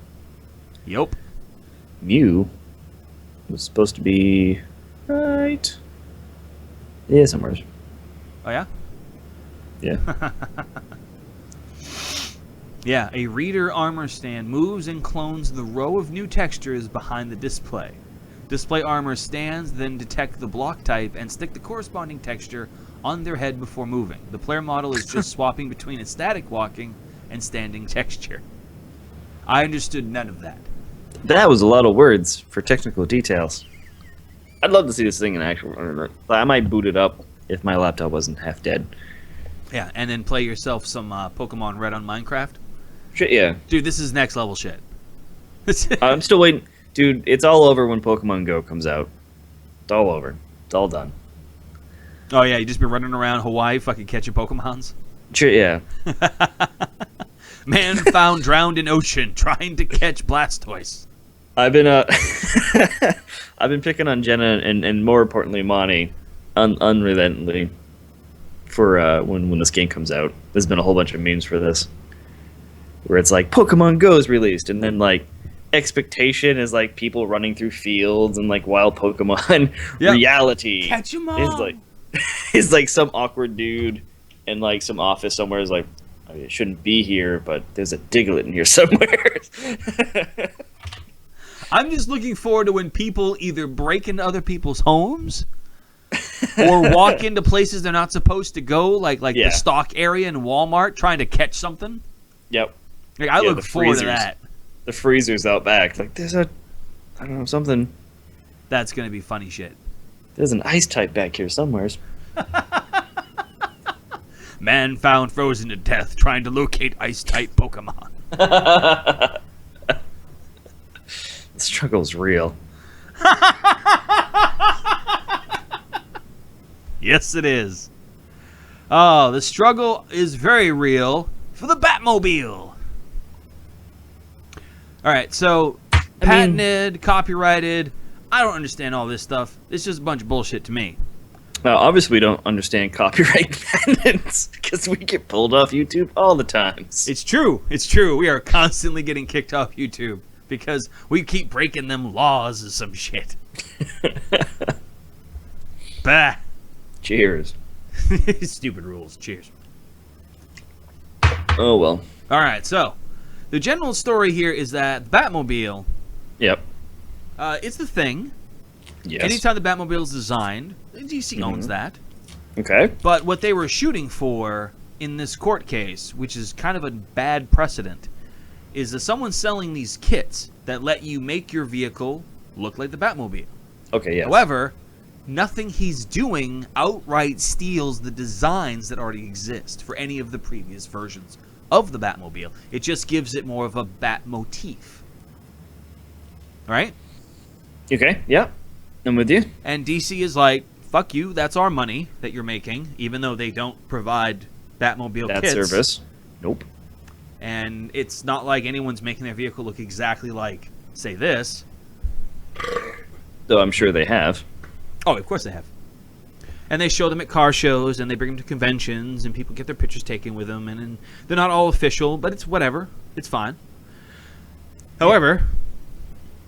Yup. Mew was supposed to be right. Yeah, somewhere. Oh yeah. Yeah. Yeah, a reader armor stand moves and clones the row of new textures behind the display. Display armor stands then detect the block type and stick the corresponding texture on their head before moving. The player model is just swapping between a static walking and standing texture. I understood none of that. That was a lot of words for technical details. I'd love to see this thing in action. I might boot it up if my laptop wasn't half dead. Yeah, and then play yourself some Pokemon Red on Minecraft. Shit, yeah. Dude, this is next level shit. I'm still waiting. Dude, it's all over when Pokemon Go comes out. It's all over. It's all done. Oh yeah, you just been running around Hawaii fucking catching Pokemons? Shit, yeah. Man found drowned in ocean trying to catch Blastoise. I've been I've been picking on Jenna and more importantly Monty unrelentingly for when this game comes out. There's been a whole bunch of memes for this where it's like Pokemon Go is released and then like expectation is like people running through fields and like wild Pokemon. Yep. Reality Catch 'em all. is like some awkward dude in like some office somewhere is like, I mean, it shouldn't be here, but there's a Diglett in here somewhere. I'm just looking forward to when people either break into other people's homes or walk into places they're not supposed to go, like Yeah. the stock area in Walmart, trying to catch something. Yep. Like, I Yeah, look the forward to freezers. that. The freezer's out back. Like there's a, I don't know, something. That's gonna be funny shit. There's an ice type back here somewhere. Man found frozen to death trying to locate ice-type Pokemon. The struggle's real. Yes, it is. Oh, the struggle is very real for the Batmobile. All right, so patented, copyrighted. I don't understand all this stuff. It's just a bunch of bullshit to me. Now, obviously, we don't understand copyright patents because we get pulled off YouTube all the times. It's true. It's true. We are constantly getting kicked off YouTube because we keep breaking them laws or some shit. Bah. Cheers. Stupid rules. Cheers. Oh well. All right, so the general story here is that Batmobile, Yep. it's the thing. Yes. Anytime the Batmobile is designed, DC owns that. Okay. But what they were shooting for in this court case, which is kind of a bad precedent, is that someone's selling these kits that let you make your vehicle look like the Batmobile. Okay. Yes. However, nothing he's doing outright steals the designs that already exist for any of the previous versions of the Batmobile. It just gives it more of a bat motif. Right? Okay. Yeah. I'm with you. And DC is like, fuck you, that's our money that you're making, even though they don't provide Batmobile That kits. service. Nope. And it's not like anyone's making their vehicle look exactly like, say, this. Though I'm sure they have. Oh, of course they have. And they show them at car shows, and they bring them to conventions, and people get their pictures taken with them, and they're not all official, but it's whatever. It's fine. However,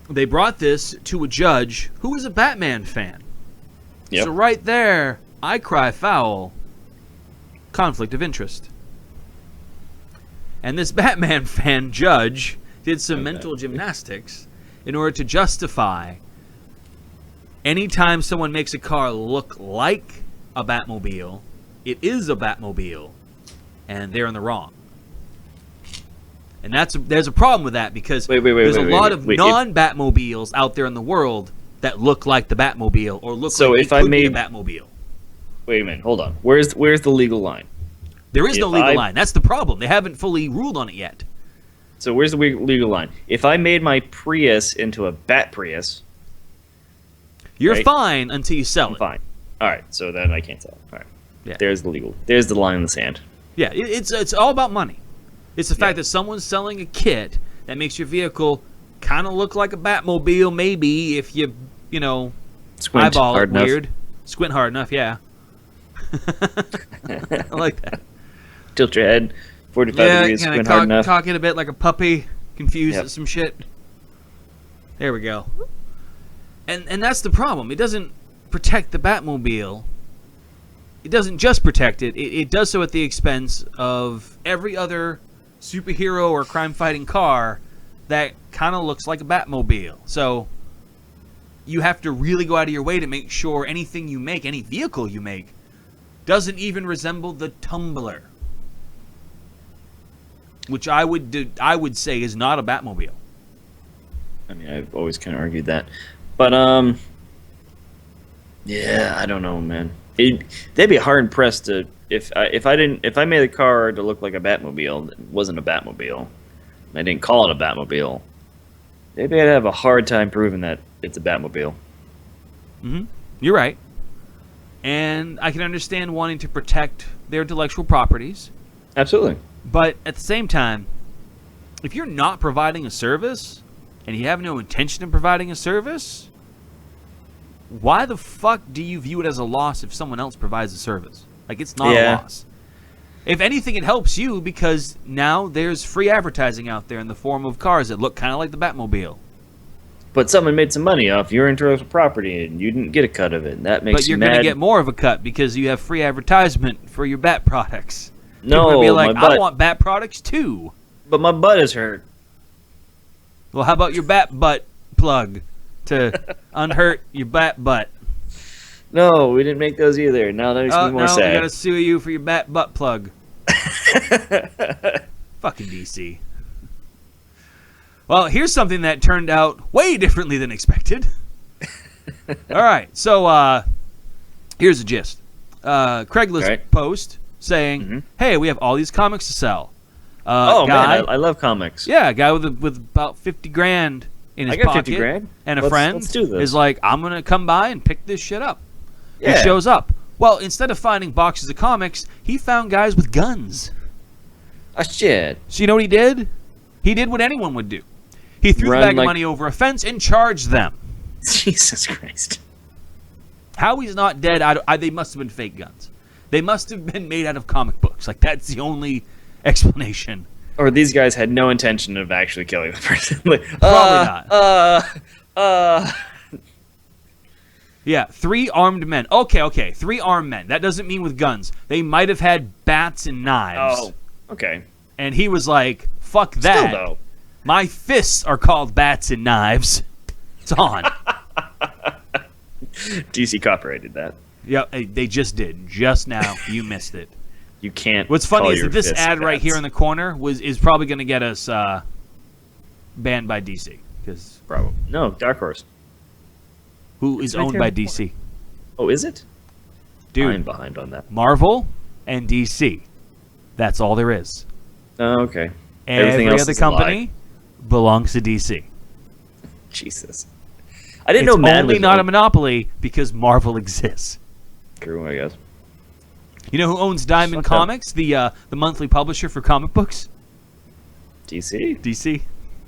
they brought this to a judge who is a Batman fan. Yep. So right there, I cry foul. Conflict of interest. And this Batman fan judge did some mental gymnastics in order to justify anytime someone makes a car look like a Batmobile, it is a Batmobile, and they're in the wrong. And there's a problem with that because there's a lot of non-Batmobiles out there in the world that look like the Batmobile or look like it could be a Batmobile. Wait a minute, hold on. Where's the legal line? There is no legal line. That's the problem. They haven't fully ruled on it yet. So where's the legal line? If I made my Prius into a Bat Prius, you're right, fine until you sell it. fine. All right, so then I can't sell it. All right. Yeah. There's the line in the sand. Yeah, it's all about money. It's the fact that someone's selling a kit that makes your vehicle kind of look like a Batmobile, maybe if you Squint eyeball hard it enough. weird. Squint hard enough, yeah. I like that. Tilt your head 45 Yeah, degrees, kind squint of hard enough. talking a bit like a puppy, confused Yep. at some shit. There we go. And that's the problem. It doesn't protect the Batmobile. It doesn't just protect it. It does so at the expense of every other superhero or crime-fighting car that kind of looks like a Batmobile. So you have to really go out of your way to make sure anything you make, any vehicle you make, doesn't even resemble the Tumbler, which I would say is not a Batmobile. I mean, I've always kind of argued that, but yeah, I don't know, man. They'd be hard pressed to if I made a car to look like a Batmobile, it wasn't a Batmobile, and I didn't call it a Batmobile. Maybe I'd have a hard time proving that it's a Batmobile. Mm-hmm. You're right. And I can understand wanting to protect their intellectual properties. Absolutely. But at the same time, if you're not providing a service, and you have no intention of providing a service, why the fuck do you view it as a loss if someone else provides a service? Like, it's not a loss. If anything, it helps you because now there's free advertising out there in the form of cars that look kind of like the Batmobile. But someone made some money off your intellectual property, and you didn't get a cut of it. And that makes But you you're mad. going to get more of a cut because you have free advertisement for your Bat products. People are No, gonna be like, my butt. I want Bat products too. But my butt is hurt. Well, how about your Bat butt plug to unhurt your Bat butt? No, we didn't make those either. Now that makes me Oh, more no, sad. we gotta sue you for your Bat butt plug. Fucking DC. Well, here's something that turned out way differently than expected. All right, so here's the gist. Craigslist Right. post saying, Mhm. "Hey, we have all these comics to sell." Oh Guy, man, I love comics. yeah, a guy with about 50 grand in his I got pocket 50 grand. and a Let's- friend let's do this. is like, "I'm gonna come by and pick this shit up." Yeah. He shows up. Well, instead of finding boxes of comics, he found guys with guns. Oh shit. So you know what he did? He did what anyone would do. He threw Run the bag of like- money over a fence and charged them. Jesus Christ. How he's not dead, they must have been fake guns. They must have been made out of comic books. Like, that's the only explanation. Or these guys had no intention of actually killing the person. Like, Probably not. Yeah, 3 armed men. Okay, 3 armed men. That doesn't mean with guns. They might have had bats and knives. Oh, okay. And he was like, fuck that. Still though. My fists are called bats and knives. It's on. DC copyrighted that. Yeah, they just did. Just now. You missed it. You can't. What's funny call is your that this fists ad right bats. here in the corner is probably going to get us banned by DC. Because Bravo. No, Dark Horse. who is right owned there by in the DC? Oh, is it? I'm Dude, behind on that. Marvel and DC. That's all there is. Oh, okay. Every Everything else other is a lie. company belongs to DC. Jesus. I didn't It's know Mad only was not a owned- monopoly because Marvel exists. True, I guess. You know who owns Diamond Fucked up. Comics, the monthly publisher for comic books? DC? DC.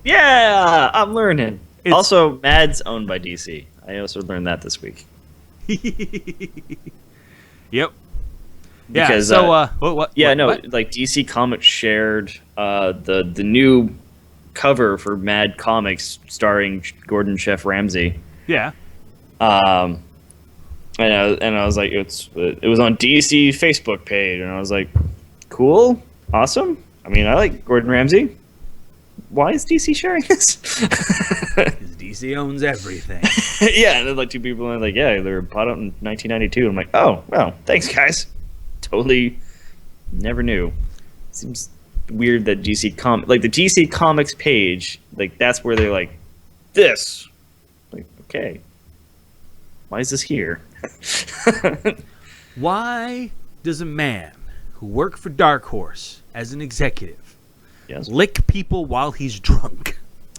Yeah, I'm learning. It's- Also, Mad's owned by DC. I also learned that this week. Yep. Because, yeah. So, what? Yeah, what- no, what? like DC Comics shared the new cover for Mad Comics starring Gordon Chef Ramsay. Yeah. And I was like, it was on DC Facebook page, and I was like, cool, awesome. I mean, I like Gordon Ramsay. Why is DC sharing this? 'Cause DC owns everything. Yeah, and then like 2 people are like, yeah, they were bought out in 1992. I'm like, oh, well, thanks, guys. Totally never knew. Seems weird that the DC Comics page, like that's where they're like, this. Like, okay, why is this here? Why does a man who worked for Dark Horse as an executive Yes, lick people while he's drunk?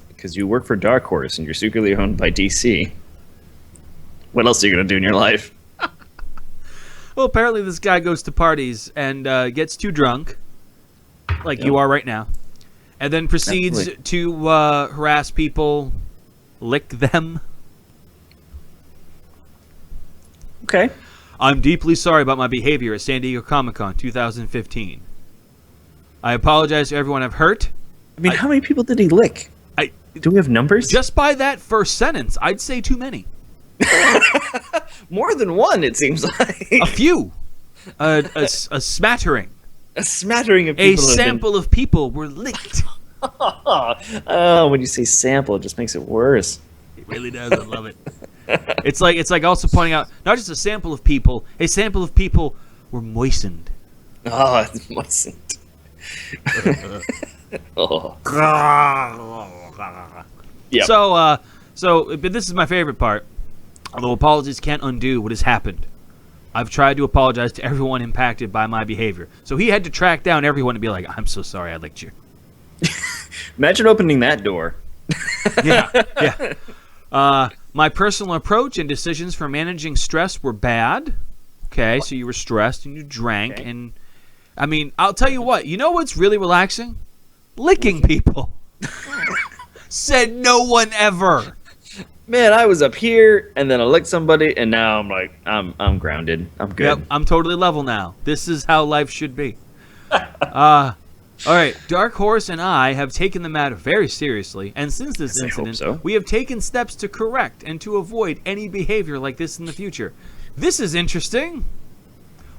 because you work for Dark Horse and you're secretly owned by DC. What else are you gonna do in your life? Well, apparently this guy goes to parties and gets too drunk, like Yep. you are right now, and then proceeds Absolutely. to harass people, lick them. Okay. I'm deeply sorry about my behavior at San Diego Comic-Con 2015. I apologize to everyone I've hurt. I mean, how many people did he lick? Do we have numbers? Just by that first sentence, I'd say too many. More than one, it seems like. A few. A smattering. A smattering of A people. sample of people were licked. Oh, when you say sample, it just makes it worse. It really does. I love it. It's like also pointing out not just a sample of people were moistened. Oh, it's moistened. Oh. Yep. But this is my favorite part. Although apologies can't undo what has happened, I've tried to apologize to everyone impacted by my behavior. So he had to track down everyone and be like, "I'm so sorry, I licked you." Imagine opening that door. Yeah. My personal approach and decisions for managing stress were bad. Okay, so you were stressed and you drank, and I mean, I'll tell you what. You know what's really relaxing? Licking people. Said no one ever. Man, I was up here, and then I licked somebody, and now I'm like, I'm grounded. I'm good. Yep, I'm totally level now. This is how life should be. All right, Dark Horse and I have taken the matter very seriously, and since this Yes, I hope incident, so. we have taken steps to correct and to avoid any behavior like this in the future. This is interesting.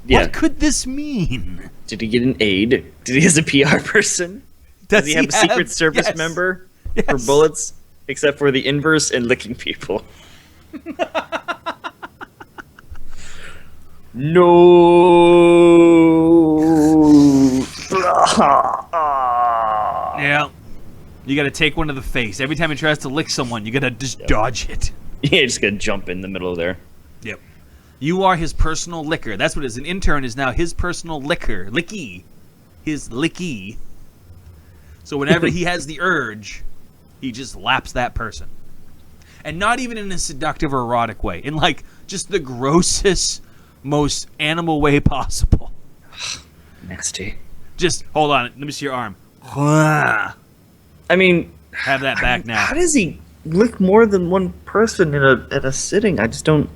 Yeah. What could this mean? Did he get an aide? Did he has a PR person? Does he have a Secret Service Yes. member for Yes. bullets, except for the inverse and licking people? No. Yeah. You got to take one to the face. Every time he tries to lick someone, you got to just dodge it. Yeah, just gonna jump in the middle of there. Yep. You are his personal licker. That's what it is. An intern is now his personal licker. Licky. His licky. So whenever he has the urge, he just laps that person. And not even in a seductive or erotic way. In like just the grossest, most animal way possible. Nasty. Just hold on. Let me see your arm. I mean, Have that back now. how does he lick more than one person in a sitting? I just don't.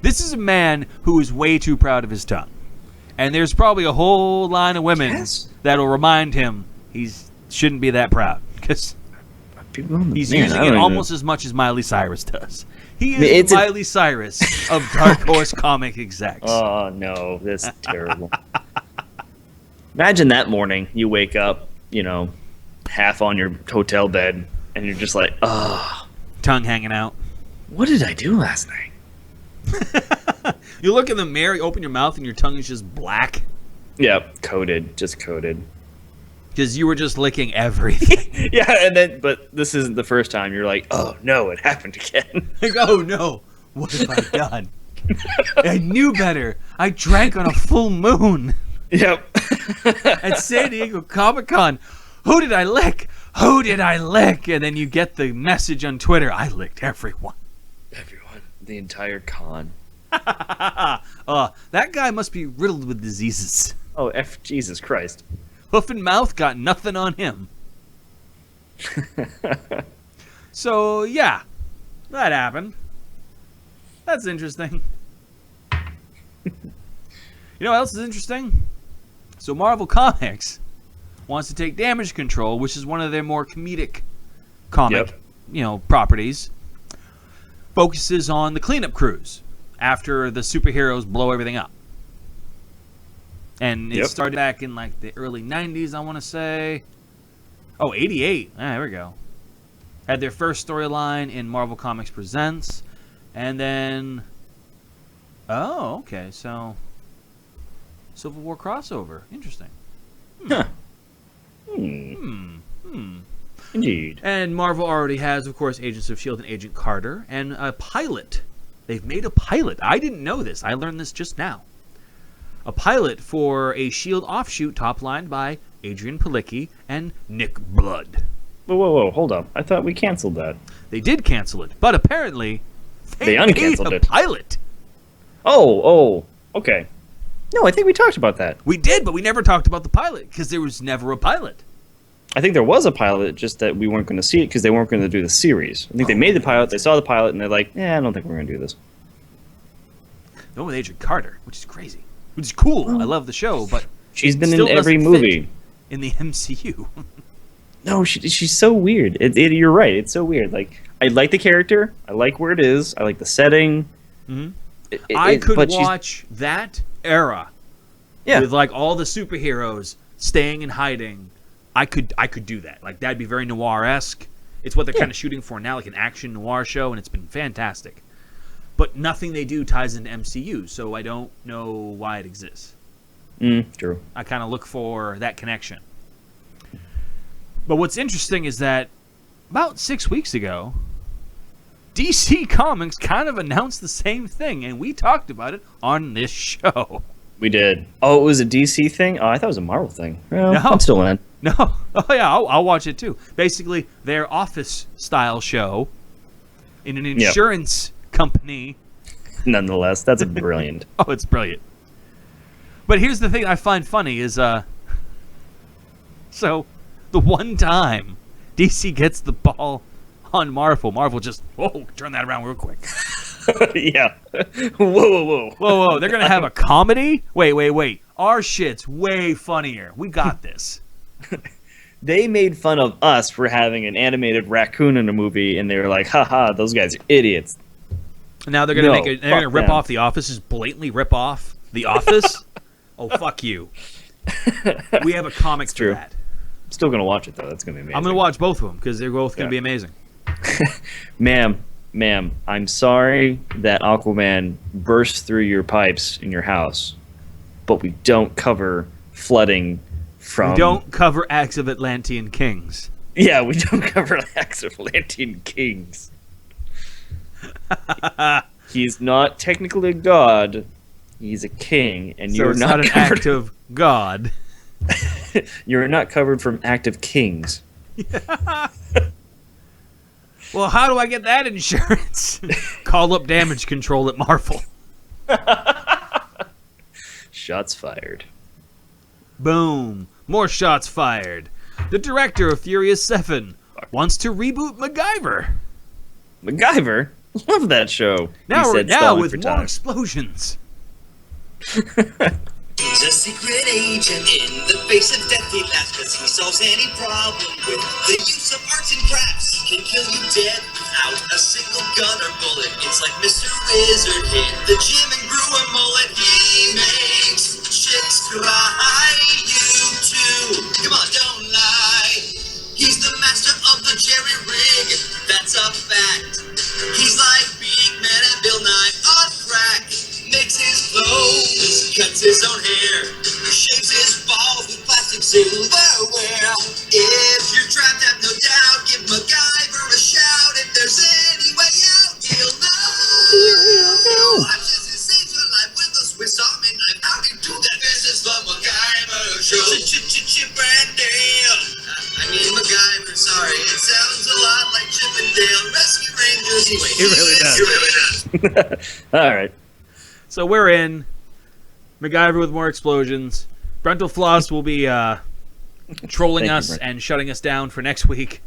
This is a man who is way too proud of his tongue. And there's probably a whole line of women Yes. that'll remind him he shouldn't be that proud. Because he's Man, using I it don't even- almost as much as Miley Cyrus does. He is It's a- Miley Cyrus of Dark Horse comic execs. Oh no, this is terrible. Imagine that morning you wake up, half on your hotel bed, and you're just like, oh, Tongue hanging out. what did I do last night? You look in the mirror, you open your mouth, and your tongue is just black. Yep, just coated. Because you were just licking everything. Yeah, but this isn't the first time. You're like, oh no, it happened again. Like, oh no, what have I done? I knew better. I drank on a full moon. Yep. At San Diego Comic-Con. Who did I lick? Who did I lick? And then you get the message on Twitter. I licked everyone. Everyone, the entire con. That guy must be riddled with diseases. Oh, Jesus Christ. Hoof and mouth got nothing on him. So, yeah. That happened. That's interesting. You know what else is interesting? So Marvel Comics wants to take Damage Control, which is one of their more comedic comic, properties. Focuses on the cleanup crews after the superheroes blow everything up. And it started back in like the early 90s, I want to say. Oh, 88. There we go. Had their first storyline in Marvel Comics Presents. And then... Oh, okay. So... Civil War crossover. Interesting. Indeed. And Marvel already has, of course, Agents of S.H.I.E.L.D. and Agent Carter. And a pilot. They've made a pilot. I didn't know this. I learned this just now. A pilot for a S.H.I.E.L.D. offshoot top-lined by Adrian Palicki and Nick Blood. Whoa, hold up. I thought we canceled that. They did cancel it, but apparently They made uncanceled a it. pilot. Oh, okay. No, I think we talked about that. We did, but we never talked about the pilot because there was never a pilot. I think there was a pilot, just that we weren't going to see it because they weren't going to do the series. I think they made the pilot, they saw the pilot, and they're like, I don't think we're going to do this. The one with Agent Carter, which is crazy. Which is cool. I love the show, but She's been Still in every doesn't movie. in the MCU. No, she's so weird. You're right. It's so weird. Like, I like the character. I like where it is. I like the setting. Mhm. I could but watch that era Yeah. with like all the superheroes staying and hiding. I could do that. Like that'd be very noir-esque. It's what they're kind of shooting for now, like an action noir show, and it's been fantastic. But nothing they do ties into MCU, so I don't know why it exists. True. I kind of look for that connection. But what's interesting is that about 6 weeks ago, DC Comics kind of announced the same thing, and we talked about it on this show. We did. Oh, it was a DC thing? Oh, I thought it was a Marvel thing. Well, No. I'm still in. No, oh yeah, I'll watch it too. Basically, their office-style show in an insurance company. Nonetheless, that's brilliant. Oh, it's brilliant. But here's the thing I find funny is, so the one time DC gets the ball on Marvel just, whoa, turn that around real quick. Yeah. Whoa. Whoa, they're going to have a comedy? Wait. Our shit's way funnier. We got this. They made fun of us for having an animated raccoon in a movie, and they were like, haha, those guys are idiots. Now they're going to No, they're going to fuck rip them. off The Office, just blatantly rip off The Office? Oh, fuck you. We have a comic for true. that. I'm still going to watch it, though. That's going to be amazing. I'm going to watch both of them because they're both going to Yeah. be amazing. Ma'am, I'm sorry that Aquaman burst through your pipes in your house, but we don't cover flooding from... We don't cover acts of Atlantean kings. Yeah, we don't cover acts of Atlantean kings. He's not technically a god. He's a king, and So you're it's not not an covered. act of God. You're not covered from active kings. Well, how do I get that insurance? Call up damage control at Marvel. Shots fired. Boom. More shots fired. The director of Furious 7 wants to reboot MacGyver. MacGyver? Love that show. Now, he said, now stalling with for more time. explosions. He's a secret agent. In the face of death, he laughs because he solves any problem with the use of arts and crafts. He can kill you dead without a single gun or bullet. It's like Mr. Wizard hit the gym and grew a mullet. He makes chicks cry. You too. Come on, don't lie. He's the master of the jerry rig. That's a fact. He's like Beakman and Bill Nye on crack. Makes his clothes, cuts his own hair, shaves his balls with plastic silverware. If you're trapped, have no doubt, give MacGyver a shout. If there's any way out, he'll know. Watches and saves your life with a Swiss Army knife. How do you do that? This is the MacGyver Show. Chip and Dale. I mean MacGyver, sorry. It sounds a lot like Chip and Dale. Rescue Rangers. Anyway, It really does. It really does. All right. So we're in. MacGyver with more explosions. Brental Floss will be trolling Thank you, us Brent. and shutting us down for next week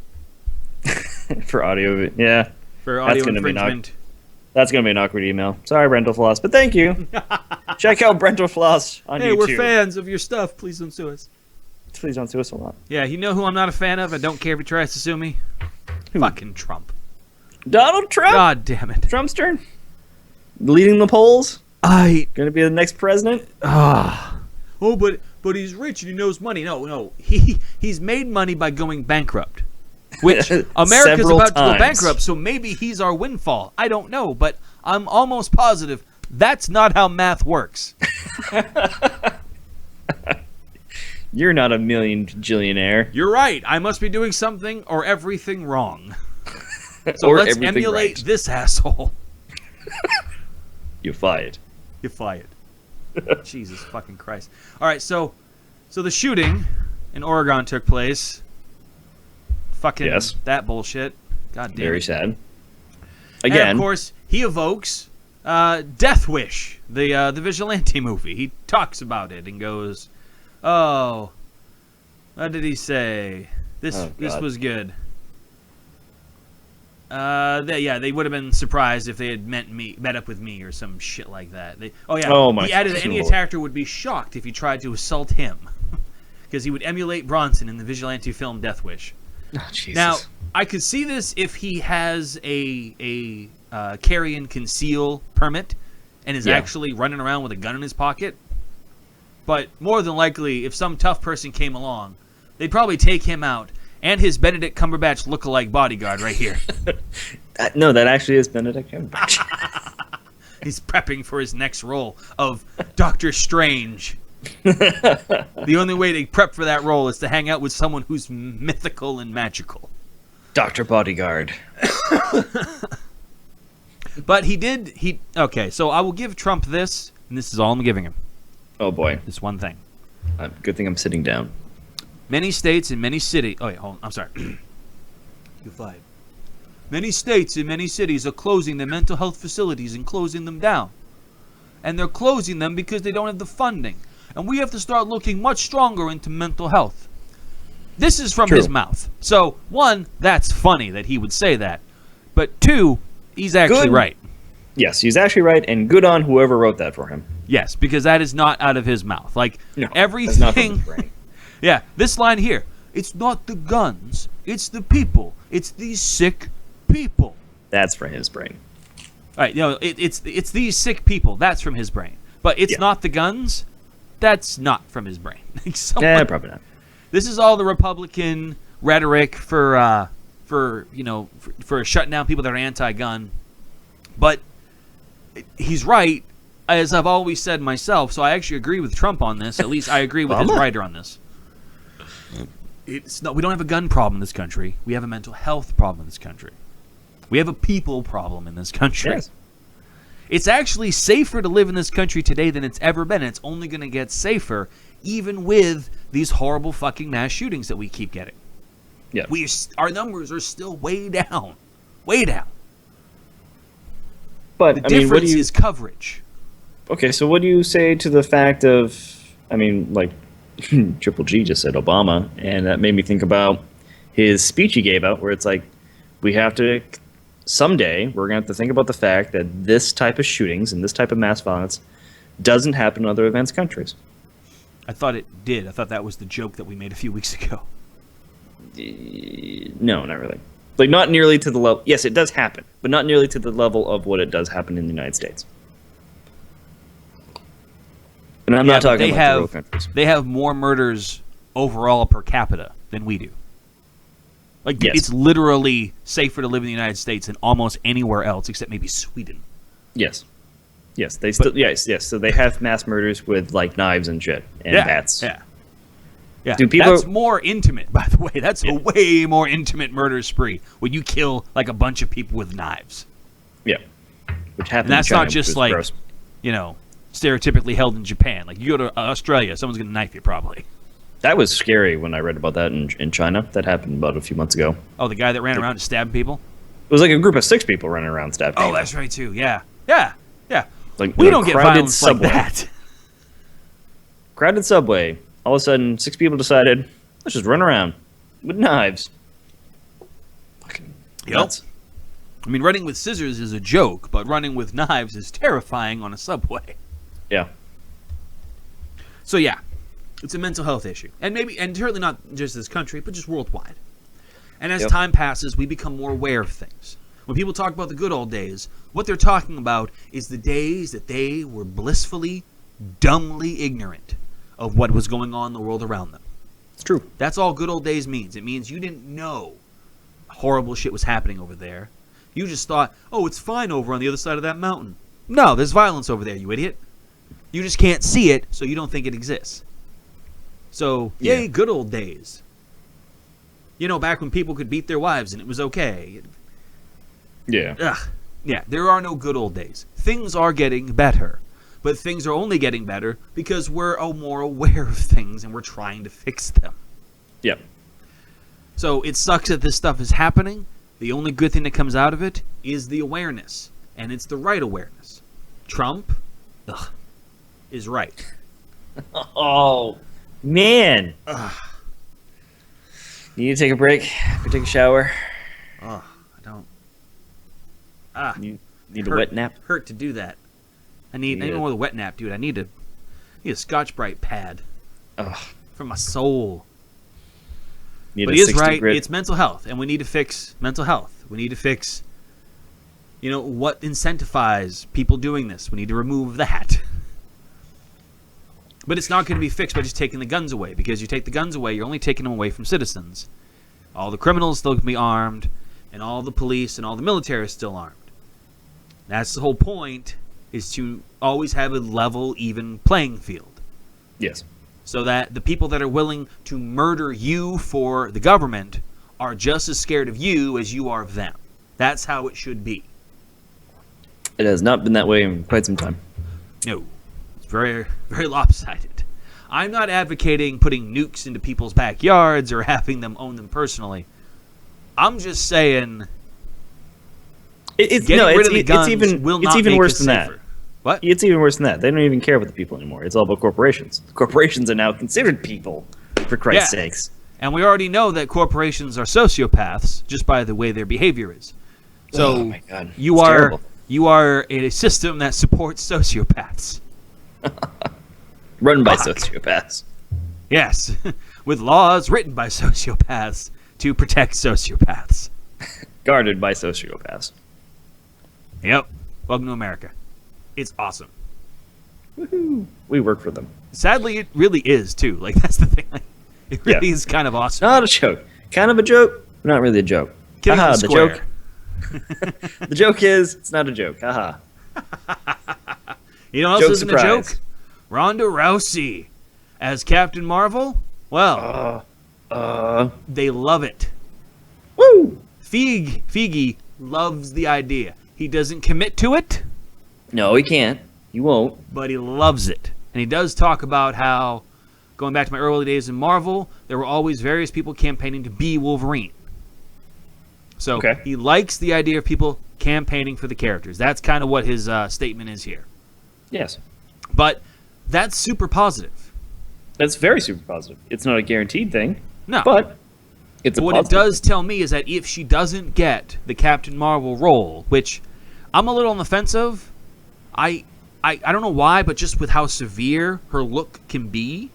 For audio, yeah. for audio gonna be infringement. That's going to be an awkward email. Sorry, Brental Floss, but thank you. Check out Brental Floss on Hey, YouTube. we're fans of your stuff. Please don't sue us. Please don't sue us a lot. Yeah, you know who I'm not a fan of? I don't care if he tries to sue me. Fucking Trump. Donald Trump? God damn it. Trump's turn? Leading the polls? I Going to be the next president? oh, but he's rich and he knows money. No, he's made money by going bankrupt, which America's Several about to go times. bankrupt. So maybe he's our windfall. I don't know, but I'm almost positive that's not how math works. You're not a millionaire. You're right. I must be doing something or everything wrong. So Or let's everything emulate right. this asshole. You're fired. You're fired. Jesus fucking Christ. All right, so the shooting in Oregon took place. Fucking Yes. that bullshit. God damn Very it. sad. And Again, of course, he evokes Death Wish, the Vigilante movie. He talks about it and goes, "Oh, what did he say? This Oh, this God. was good." They would have been surprised if they had met up with me or some shit like that. Oh, my he added that fucking any Lord. attacker would be shocked if you tried to assault him. because he would emulate Bronson in the vigilante film Death Wish. Oh, Jesus. Now, I could see this if he has a carry and conceal permit and is Yeah. actually running around with a gun in his pocket. But more than likely, if some tough person came along, they'd probably take him out and his Benedict Cumberbatch lookalike bodyguard right here. No, that actually is Benedict Cumberbatch. He's prepping for his next role of Doctor Strange. The only way to prep for that role is to hang out with someone who's mythical and magical. Dr. Bodyguard. But okay, so I will give Trump this, and this is all I'm giving him. Oh, boy. This one thing. Good thing I'm sitting down. Many states and many cities... Oh, wait, hold on. I'm sorry. You're fired. Many states and many cities are closing their mental health facilities and closing them down. And they're closing them because they don't have the funding. And we have to start looking much stronger into mental health. This is from True. his mouth. So, one, that's funny that he would say that. But two, he's actually Good. right. Yes, he's actually right, and good on whoever wrote that for him. Yes, because that is not out of his mouth. Like, No, everything... that's not from his brain. Yeah, this line here. It's not the guns. It's the people. It's these sick people. That's for his brain. All right, it's these sick people. That's from his brain. But it's Yeah. not the guns. That's not from his brain. Yeah, probably not. This is all the Republican rhetoric for shutting down people that are anti-gun. But he's right, as I've always said myself. So I actually agree with Trump on this. At least I agree with his writer on this. We don't have a gun problem in this country. We have a mental health problem in this country. We have a people problem in this country. Yes. It's actually safer to live in this country today than it's ever been. It's only going to get safer, even with these horrible fucking mass shootings that we keep getting. Yeah. Our numbers are still way down. Way down. But, The I mean, what difference do you... is coverage. Okay, so what do you say to the fact of... I mean, like, Triple G just said Obama, and that made me think about his speech he gave out, where it's like, we have to... Someday, we're going to have to think about the fact that this type of shootings and this type of mass violence doesn't happen in other advanced countries. I thought it did. I thought that was the joke that we made a few weeks ago. No, not really. Like, not nearly to the level... Yes, it does happen, but not nearly to the level of what it does happen in the United States. And I'm not but talking about the rural countries. They have more murders overall per capita than we do. Like, Yes. it's literally safer to live in the United States than almost anywhere else, except maybe Sweden. Yes. Yes, they still... Yes. So they have mass murders with, like, knives and shit, and bats. Yeah. Yeah. Do people- That's more intimate, by the way. That's a way more intimate murder spree when you kill, like, a bunch of people with knives. Yeah. Which happens And that's in China, not just which is like, gross. stereotypically held in Japan. Like, you go to Australia, someone's going to knife you, probably. That was scary when I read about that in China. That happened about a few months ago. Oh, the guy that ran around and stabbed people? It was like a group of 6 people running around stabbing Oh, people. that's right, too. Yeah. Yeah. Yeah. Like, We in a don't get crowded violence subway. like that. Crowded subway. All of a sudden, 6 people decided, let's just run around with knives. Fucking Yep. nuts. I mean, running with scissors is a joke, but running with knives is terrifying on a subway. Yeah. So yeah, it's a mental health issue, and certainly not just this country, but just worldwide. And as Yep. time passes, we become more aware of things. When people talk about the good old days, what they're talking about is the days that they were blissfully, dumbly ignorant of what was going on in the world around them. It's true. That's all good old days means. It means you didn't know horrible shit was happening over there. You just thought, oh, it's fine over on the other side of that mountain. No, there's violence over there, you idiot. You just can't see it, so you don't think it exists. So, yay, Yeah. good old days. You know, back when people could beat their wives and it was okay. Yeah. Ugh. Yeah, there are no good old days. Things are getting better. But things are only getting better because we're more aware of things and we're trying to fix them. Yeah. So it sucks that this stuff is happening. The only good thing that comes out of it is the awareness. And it's the right awareness. Trump is right. Oh, man. You need to take a break. Go take a shower. I don't. You need a wet nap. Hurt to do that. I need Yeah. more of the wet nap, dude. I need a Scotch-Brite pad. Ugh. from my soul. Need But a he is 60 right. grit. It's mental health, and we need to fix mental health. We need to fix, what incentivize people doing this. We need to remove that. But it's not going to be fixed by just taking the guns away, because you take the guns away, you're only taking them away from citizens. All the criminals still can be armed, and all the police and all the military are still armed. That's the whole point, is to always have a level, even playing field. Yes. So that the people that are willing to murder you for the government are just as scared of you as you are of them. That's how it should be. It has not been that way in quite some time. No. It's very, very lopsided. I'm not advocating putting nukes into people's backyards or having them own them personally. I'm just saying It's getting rid of the it's guns even will it's not even make worse us than safer. that. What? It's even worse than that. They don't even care about the people anymore. It's all about corporations. Corporations are now considered people, for Christ's Yeah. sakes. And we already know that corporations are sociopaths just by the way their behavior is. So Oh my God. you It's are terrible. you are in a system that supports sociopaths. Run by Fuck. sociopaths. Yes, with laws written by sociopaths to protect sociopaths. Guarded by sociopaths. Yep. Welcome to America. It's awesome. Woohoo. We work for them. Sadly, it really is too. Like that's the thing. Like, it really Yeah. is kind of awesome. Not a joke. Kind of a joke, but not really a joke. Killing Haha, the square. The joke is, it's not a joke. Haha. You know what Joke else isn't surprise. a joke? Ronda Rousey as Captain Marvel. Well, they love it. Woo! Feige loves the idea. He doesn't commit to it, No, he can't. He won't. but he loves it. And he does talk about how, going back to my early days in Marvel, there were always various people campaigning to be Wolverine. So Okay. he likes the idea of people campaigning for the characters. That's kind of what his statement is here. Yes. But that's super positive. That's very super positive. It's not a guaranteed thing, No. but it's a What positive. it does tell me is that if she doesn't get the Captain Marvel role, which I'm a little on the fence of, I don't know why, but just with how severe her look can be,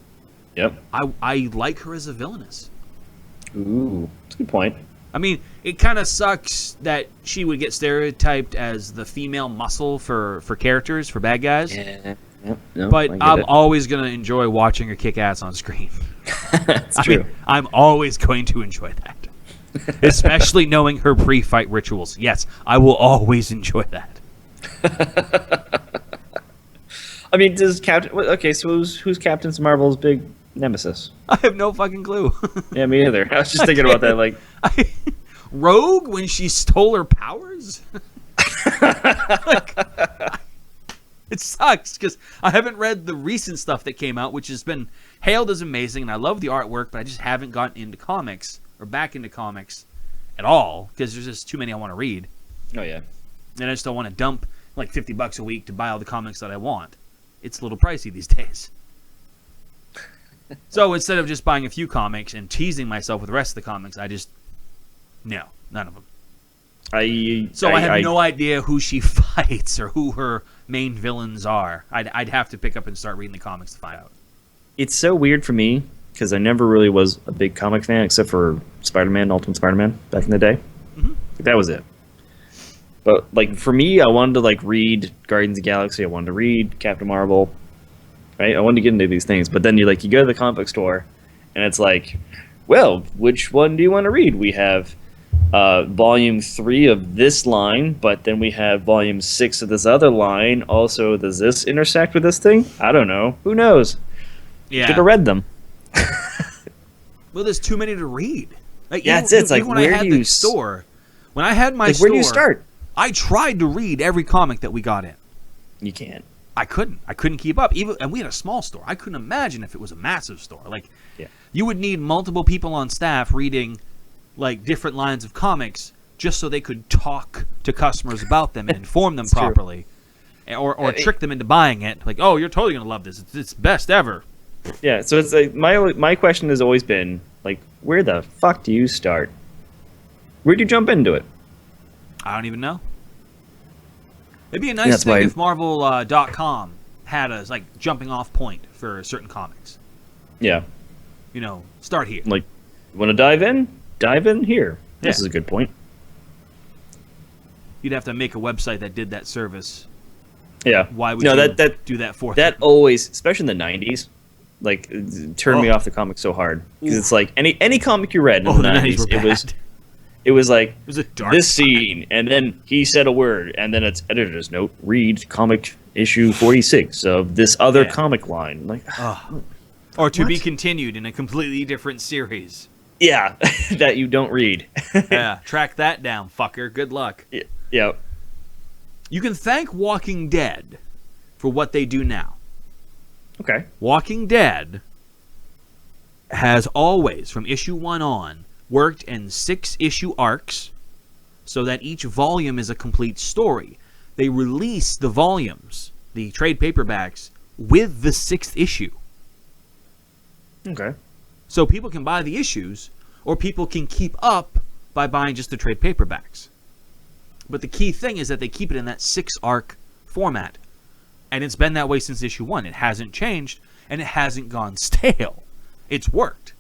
Yep. I like her as a villainess. Ooh, that's a good point. I mean, it kind of sucks that she would get stereotyped as the female muscle for characters, for bad guys. Yeah. Yep. No, But I get I'm it. always going to enjoy watching her kick ass on screen. That's I true. mean, I'm always going to enjoy that. Especially knowing her pre-fight rituals. Yes, I will always enjoy that. I mean, does Captain? Okay, so who's Captain Marvel's big nemesis? I have no fucking clue. Yeah, me either. I was just thinking about that. Like, Rogue, when she stole her powers? Like, it sucks because I haven't read the recent stuff that came out, which has been hailed as amazing, and I love the artwork, but I just haven't gotten into comics or back into comics at all because there's just too many I want to read, oh yeah, and I just don't want to dump like $50 a week to buy all the comics that I want. It's a little pricey these days. So instead of just buying a few comics and teasing myself with the rest of the comics, I just no, none of them. I have no idea who she fights or who her main villains are. I'd have to pick up and start reading the comics to find out. It's so weird for me because I never really was a big comic fan except for Spider-Man, Ultimate Spider-Man back in the day. Mhm. That was it. But like for me, I wanted to like read Guardians of the Galaxy. I wanted to read Captain Marvel. Right? I wanted to get into these things, but then you go to the comic book store, and it's like, well, which one do you want to read? We have volume 3 of this line, but then we have volume 6 of this other line. Also, does this intersect with this thing? I don't know. Who knows? Yeah. Should have read them. Well, there's too many to read. Like, Yeah, even- it's it. It's like, even when I where had do the you store, when I had my Like, store, where do you start? I tried to read every comic that we got in. You can't. I couldn't keep up. And we had a small store. I couldn't imagine if it was a massive store. Like, Yeah. you would need multiple people on staff reading like different lines of comics just so they could talk to customers about them and inform them It's true. properly, or trick them into buying it. Like, oh, you're totally gonna love this. It's best ever. Yeah, so it's like my question has always been like, where the fuck do you start? Where'd you jump into it? I don't even know. It'd be a nice That's thing why- if Marvel.com had a like jumping off point for certain comics. Yeah, start here. Like, want to dive in? Dive in here. This Yeah. is a good point. You'd have to make a website that did that service. Yeah. Why would no, you that do that for that them? always, especially in the '90s, like turned me off the comic so hard because it's like any comic you read in the '90s, were bad. it was like It was a dark. this scene, and then he said a word, and then it's editor's note: read comic issue 46 of this other Yeah. comic line. Like, or to be What? continued in a completely different series. yeah, that you don't read. Yeah, track that down, fucker. Good luck. Yeah. You can thank Walking Dead for what they do now. Okay. Walking Dead has always, from issue 1 on, worked in 6-issue arcs so that each volume is a complete story. They release the volumes, the trade paperbacks, with the 6th issue. Okay. So people can buy the issues, or people can keep up by buying just the trade paperbacks. But the key thing is that they keep it in that 6-arc format. And it's been that way since issue 1. It hasn't changed, and it hasn't gone stale. It's worked.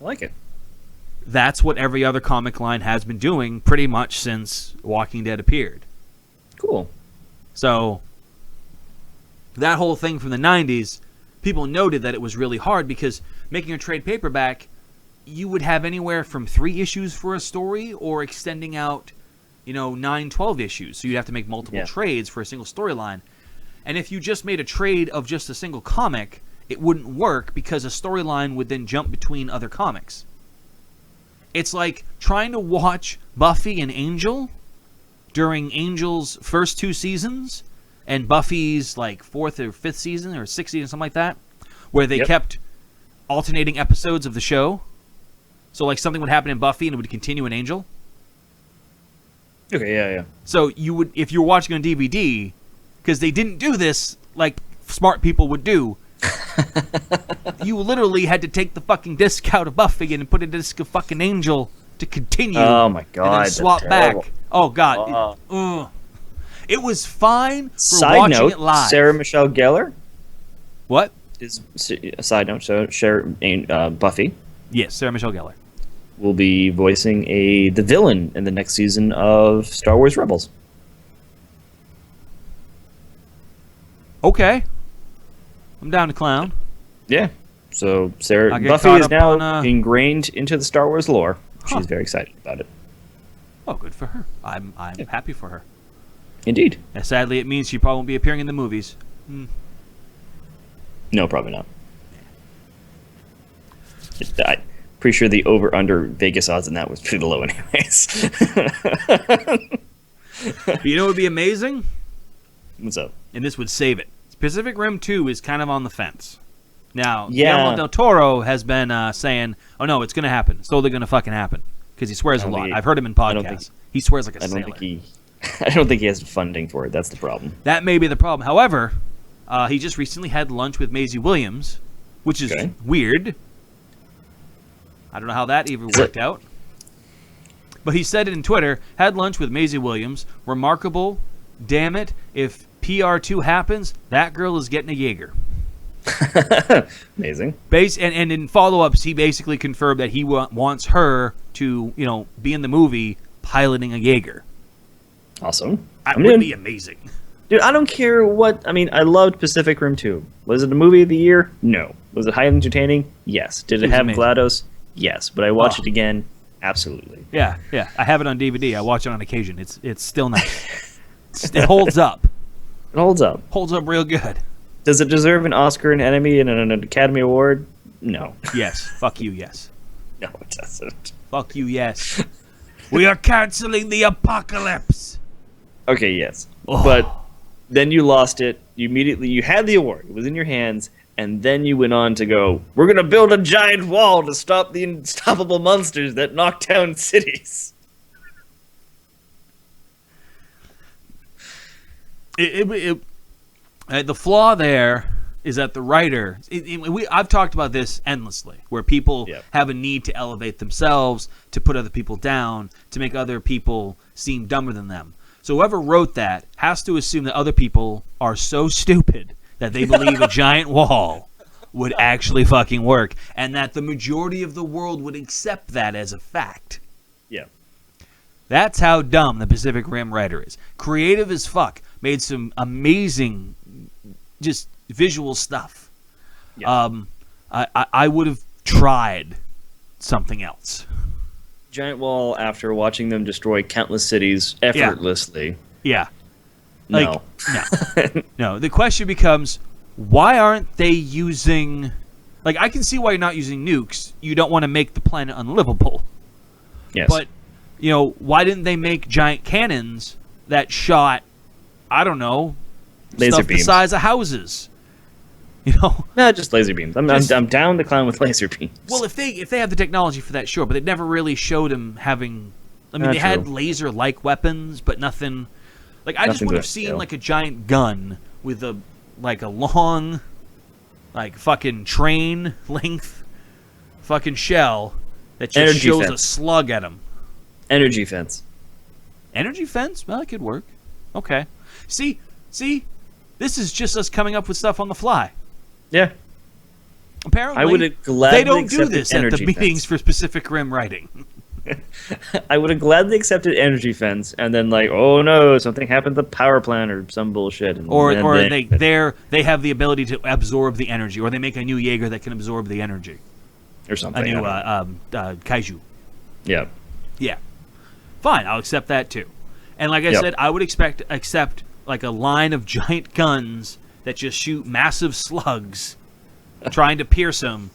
I like it. That's what every other comic line has been doing pretty much since Walking Dead appeared. Cool. So, that whole thing from the 90s, people noted that it was really hard because making a trade paperback, you would have anywhere from 3 issues for a story or extending out, 9, 12 issues. So you'd have to make multiple Yeah. trades for a single storyline. And if you just made a trade of just a single comic, it wouldn't work because a storyline would then jump between other comics. It's like trying to watch Buffy and Angel during Angel's first 2 seasons and Buffy's like 4th or 5th season or 6th season, something like that, where they Yep. kept alternating episodes of the show. So like something would happen in Buffy and it would continue in Angel. Okay. Yeah. So you would, if you were watching on DVD, because they didn't do this like smart people would do, you literally had to take the fucking disc out of Buffy and put a disc of fucking Angel to continue. Oh my And god. then that's swap terrible. back. Oh god. It was fine for Side watching note: it live. Sarah Michelle Gellar What? is a side note. So Buffy Yes, Sarah Michelle Gellar. will be voicing the villain in the next season of Star Wars Rebels. Okay. I'm down to clown. Yeah. So I get Buffy caught is up now on, ingrained into the Star Wars lore. Huh. She's very excited about it. Oh, good for her. I'm happy for her. Indeed. And sadly, it means she probably won't be appearing in the movies. No, probably not. I'm pretty sure the over/under Vegas odds in that was pretty low, anyways. You know what would be amazing? What's up? And this would save it. Pacific Rim 2 is kind of on the fence. Now, Yeah. Guillermo del Toro has been saying, oh no, it's going to happen. It's totally going to fucking happen. Because he swears I a don't lot. think I've heard him in I don't podcasts. think- He swears like a I don't sailor. think I don't think he has funding for it. That's the problem. That may be the problem. However, he just recently had lunch with Maisie Williams, which is Okay. weird. I don't know how that even Is worked it- out. But he said it in Twitter, had lunch with Maisie Williams. Remarkable. Damn it. If PR2 happens, that girl is getting a Jaeger. Amazing. And in follow-ups, he basically confirmed that he wants her to, be in the movie piloting a Jaeger. Awesome. That I'm would in. be amazing. Dude, I don't care what. I mean, I loved Pacific Rim 2. Was it a movie of the year? No. Was it highly entertaining? Yes. Did It it was have amazing. GLaDOS? Yes. But I watched Oh. it again? Absolutely. Yeah. I have it on DVD. I watch it on occasion. It's still nice. It holds up. It holds up. Holds up real good. Does it deserve an Oscar, an Emmy, and an Academy Award? No. Yes. Fuck you, yes. No, it doesn't. Fuck you, yes. We are canceling the apocalypse. Okay, yes. Oh. But then you lost it. You had the award. It was in your hands. And then you went on to go, we're going to build a giant wall to stop the unstoppable monsters that knock down cities. The flaw there is that the writer. I've talked about this endlessly, where people Yep. have a need to elevate themselves, to put other people down, to make other people seem dumber than them. So whoever wrote that has to assume that other people are so stupid that they believe a giant wall would actually fucking work, and that the majority of the world would accept that as a fact. Yeah. That's how dumb the Pacific Rim writer is. Creative as fuck. Made some amazing, just visual stuff. Yeah. I would have tried something else. Giant wall after watching them destroy countless cities effortlessly. Yeah. No. No. No. The question becomes, why aren't they using... Like, I can see why you're not using nukes. You don't want to make the planet unlivable. Yes. But, you know, why didn't they make giant cannons that shot, I don't know, Laser stuff the beams. size of houses? You know? No, just laser beams. I'm down the clown with laser beams. Well, if they have the technology for that, sure. But they never really showed them having... I mean, Not they had true. laser-like weapons, but nothing... Like, I just Nothing would to have seen, scale. like, a giant gun with a long, like, fucking train-length fucking shell that just Energy shows a fence. slug at them. Energy fence. Energy fence? Well, that could work. Okay. See? This is just us coming up with stuff on the fly. Yeah. Apparently, I would have gladly they don't do accepted this at the energy meetings fence. for Pacific Rim writing. I would have gladly accepted energy fence, and then like, oh no, something happened to the power plant or some bullshit. And Or then they have the ability to absorb the energy, or they make a new Jaeger that can absorb the energy. or something. A new I don't know. kaiju. Yeah. Yeah. Fine, I'll accept that too. And like I Yep. said, I would accept like a line of giant guns that just shoot massive slugs trying to pierce them,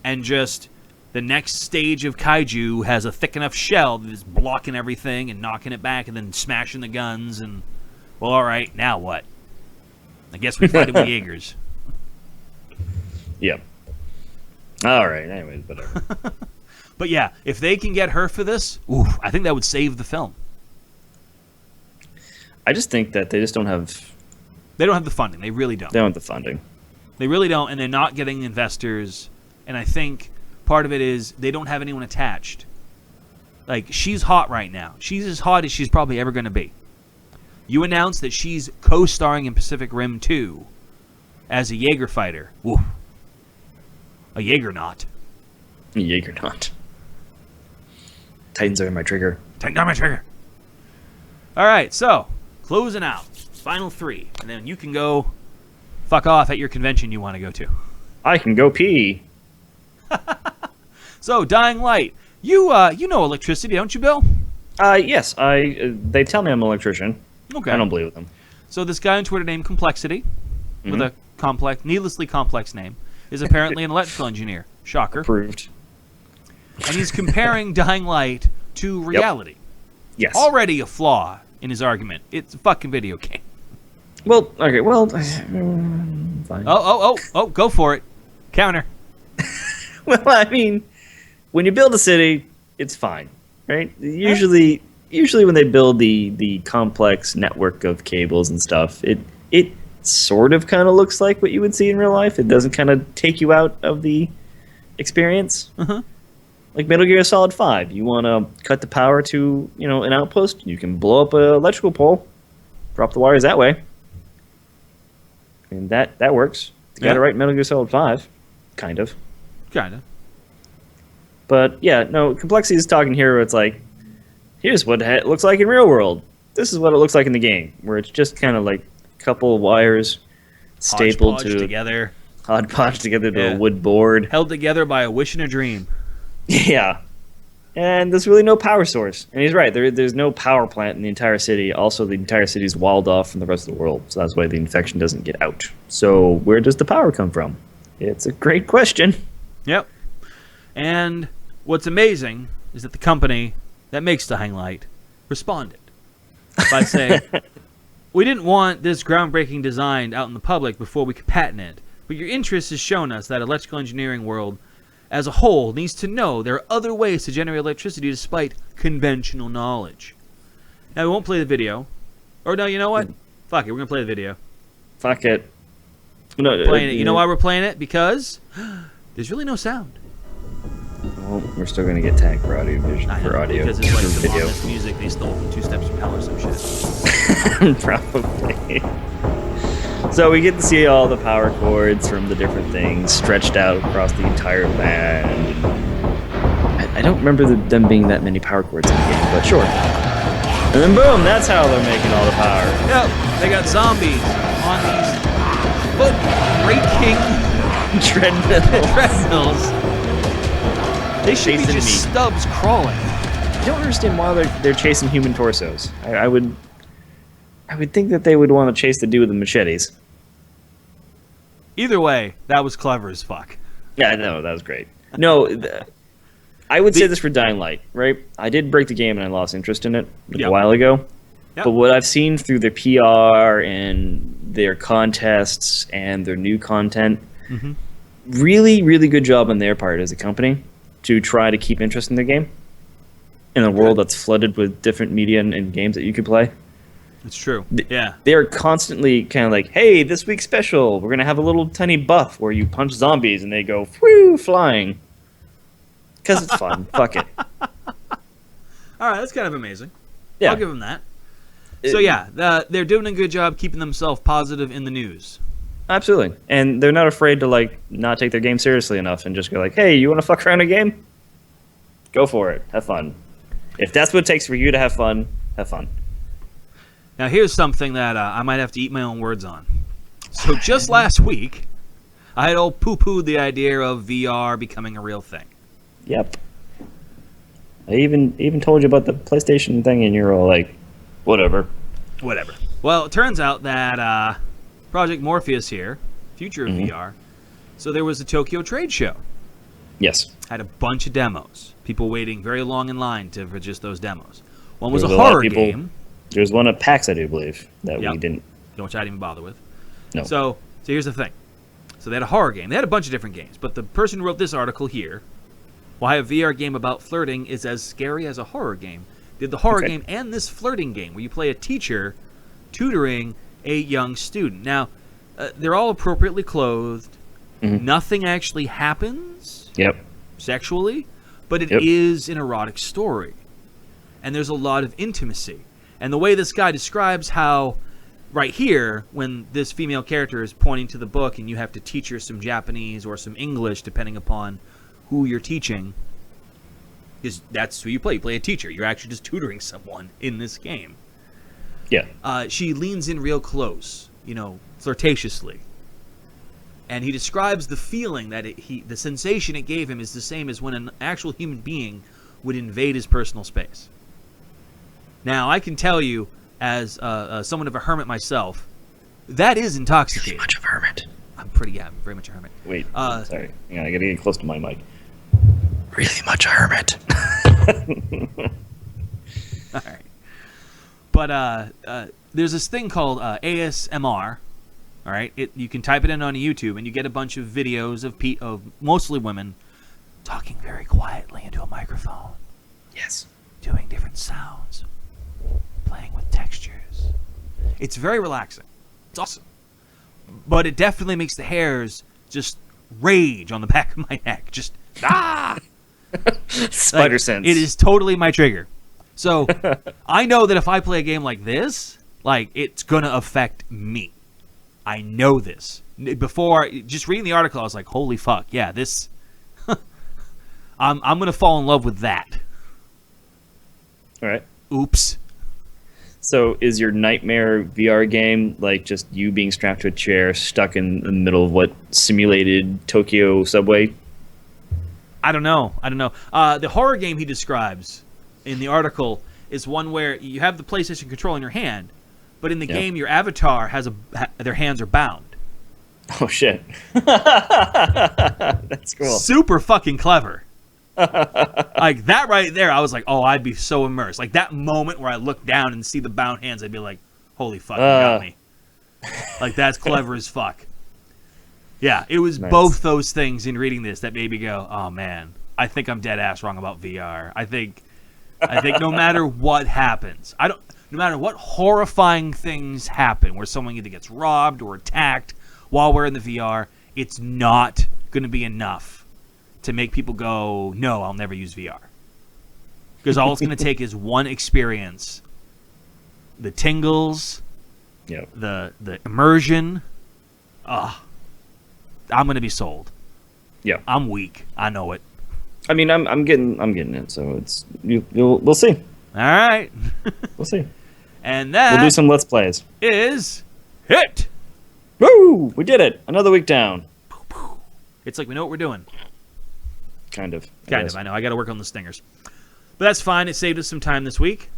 and just the next stage of kaiju has a thick enough shell that is blocking everything and knocking it back and then smashing the guns and, well, all right, now what? I guess we fight it with Jaegers. Yep. All right. Anyways, whatever. But yeah, if they can get her for this, oof, I think that would save the film. I just think that they just don't have They don't have the funding. They really don't. they don't have the funding. They really don't, and they're not getting investors. And I think part of it is they don't have anyone attached. Like, she's hot right now. She's as hot as she's probably ever going to be. You announced that she's co-starring in Pacific Rim 2 as a Jaeger fighter. Woof. A Jaegernaut. Jaegernaut. Titans are my trigger. Take down my trigger. All right, so closing out. Final three. And then you can go fuck off at your convention you want to go to. I can go pee. So, Dying Light. You know electricity, don't you, Bill? Yes. They tell me I'm an electrician. Okay. I don't believe them. So this guy on Twitter named Complexity, with a needlessly complex name, is apparently an electrical engineer. Shocker. Approved. And he's comparing Dying Light to reality. Yes. Already a flaw in his argument. It's a fucking video game. Well, okay. Well, fine. Oh, go for it. Counter. Well, I mean, when you build a city, it's fine, right? Usually when they build the complex network of cables and stuff, it sort of kind of looks like what you would see in real life. It doesn't kind of take you out of the experience. Uh-huh. Like Metal Gear Solid 5, you want to cut the power to, an outpost, you can blow up an electrical pole, drop the wires that way. And that works. You got Yeah. it right in Metal Gear Solid 5, kind of. Kinda. But yeah, no, Complexity is talking here where it's like, here's what it looks like in real world. This is what it looks like in the game, where it's just kind of like a couple of wires stapled Hodgepodge together. hodgepodge together to Yeah. a wood board. Held together by a wish and a dream. Yeah. And there's really no power source. And he's right, there's no power plant in the entire city. Also, the entire city is walled off from the rest of the world, so that's why the infection doesn't get out. So where does the power come from? It's a great question. Yep. And what's amazing is that the company that makes Dying Light responded by saying, we didn't want this groundbreaking design out in the public before we could patent it, but your interest has shown us that electrical engineering world as a whole needs to know there are other ways to generate electricity despite conventional knowledge. Now, we won't play the video. Or no, you know what? Fuck it, we're going to play the video. Fuck it. No, Playing it. You know why we're playing it? Because there's really no sound. Well, we're still gonna get tagged for audio vision I know, for audio. because it's like for some video. ominous music they stole from Two Steps from Hell or some shit. Probably. So we get to see all the power cords from the different things stretched out across the entire land. I don't remember them being that many power cords in the game, but sure. And then boom, that's how they're making all the power. Yep, they got zombies on these foot-breaking treadmills. They should be Chasing just me. stubs crawling. I don't understand why they're chasing human torsos. I would think that they would want to chase the dude with the machetes. Either way, that was clever as fuck. Yeah, I know, that was great. No, I would say this for Dying Light, right? I did break the game and I lost interest in it Yep. a while ago. Yep. But what I've seen through their PR and their contests and their new content, really, really good job on their part as a company to try to keep interest in their game in a world that's flooded with different media and games that you could play. It's true. Yeah. They're constantly kind of like, hey, this week's special, we're going to have a little tiny buff where you punch zombies and they go, whoo, flying. Because it's fun. Fuck it. All right, that's kind of amazing. Yeah. I'll give them that. So yeah, they're doing a good job keeping themselves positive in the news. Absolutely. And they're not afraid to, like, not take their game seriously enough and just go like, hey, you want to fuck around a game? Go for it. Have fun. If that's what it takes for you to have fun, have fun. Now here's something that I might have to eat my own words on. So just last week, I had all poo-pooed the idea of VR becoming a real thing. Yep. I even told you about the PlayStation thing, and you're all like, whatever. Whatever. Well, it turns out that Project Morpheus here, future of VR, so there was a Tokyo trade show. Yes. Had a bunch of demos. People waiting very long in line for just those demos. One was There a was a lot of horror people- game, There's one at PAX, I do believe, that Yep. we didn't. which I didn't even bother with. No. So here's the thing. So they had a horror game. They had a bunch of different games, but the person who wrote this article here, why a VR game about flirting is as scary as a horror game, did the horror Okay. game and this flirting game where you play a teacher tutoring a young student. Now, they're all appropriately clothed. Mhm. Nothing actually happens Yep. sexually, but it Yep. is an erotic story. And there's a lot of intimacy. And the way this guy describes how, right here, when this female character is pointing to the book and you have to teach her some Japanese or some English, depending upon who you're teaching, because that's who you play. You play a teacher. You're actually just tutoring someone in this game. Yeah. She leans in real close, flirtatiously. And he describes the feeling that the sensation it gave him is the same as when an actual human being would invade his personal space. Now, I can tell you, as somewhat of a hermit myself, that is intoxicating. Much of a hermit. I'm very much a hermit. Wait. Sorry. Hang on, I gotta get close to my mic. Really much a hermit. All right. But there's this thing called ASMR. All right, you can type it in on YouTube, and you get a bunch of videos of mostly women talking very quietly into a microphone, Yes. doing different sounds, playing with textures. It's very relaxing. It's awesome, but it definitely makes the hairs just rage on the back of my neck. Just Spider Like, sense. It is totally my trigger. So I know that if I play a game like this, it's gonna affect me. I know this. Before just reading the article, I was like, "Holy fuck, yeah, this." I'm gonna fall in love with that. All right. Oops. So is your nightmare VR game like just you being strapped to a chair, stuck in the middle of what simulated Tokyo subway? I don't know. The horror game he describes in the article is one where you have the PlayStation control in your hand, but in the Yeah. game, your avatar their hands are bound. Oh shit. That's cool. Super fucking clever. Like that right there, I was like, oh, I'd be so immersed. Like that moment where I look down and see the bound hands, I'd be like, holy fuck, you got me. Like that's clever as fuck. Yeah, it was Nice. both those things in reading this that made me go, oh man, I think I'm dead ass wrong about VR. I think no matter what happens, no matter what horrifying things happen, where someone either gets robbed or attacked while we're in the VR, it's not going to be enough to make people go, no, I'll never use VR. Because all it's going to take is one experience. The tingles, Yep. the immersion, I'm gonna be sold. Yeah. I'm weak. I know it. I mean, I'm getting it. So it's we'll see. All right. We'll see. And We'll do that some let's plays. is it. Woo! We did it. Another week down. It's like we know what we're doing. Kind of. Kind of. I know. I got to work on the stingers, but that's fine. It saved us some time this week,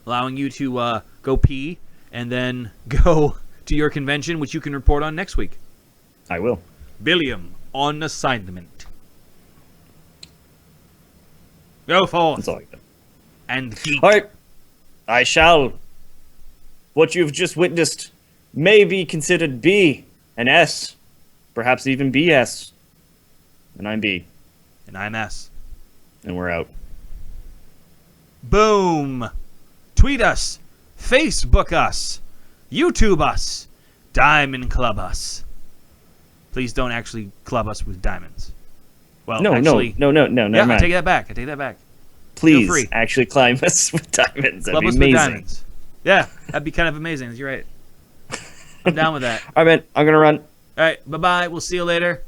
allowing you to go pee and then go to your convention, which you can report on next week. I will. Billiam on assignment. Go forth That's all I got. and geek. All right. I shall. What you've just witnessed may be considered B and S, perhaps even BS. And I'm B, And I'm S. and we're out. Boom. Tweet us. Facebook us. YouTube us. Diamond Club us. Please don't actually club us with diamonds. Well, No, actually, no, never yeah, I mind. take that back. I take that back. Please free. actually climb us with diamonds. That'd Club be us with amazing. diamonds. Yeah, that'd be kind of amazing. You're right. I'm down with that. All right, man. I'm going to run. All right, bye-bye. We'll see you later.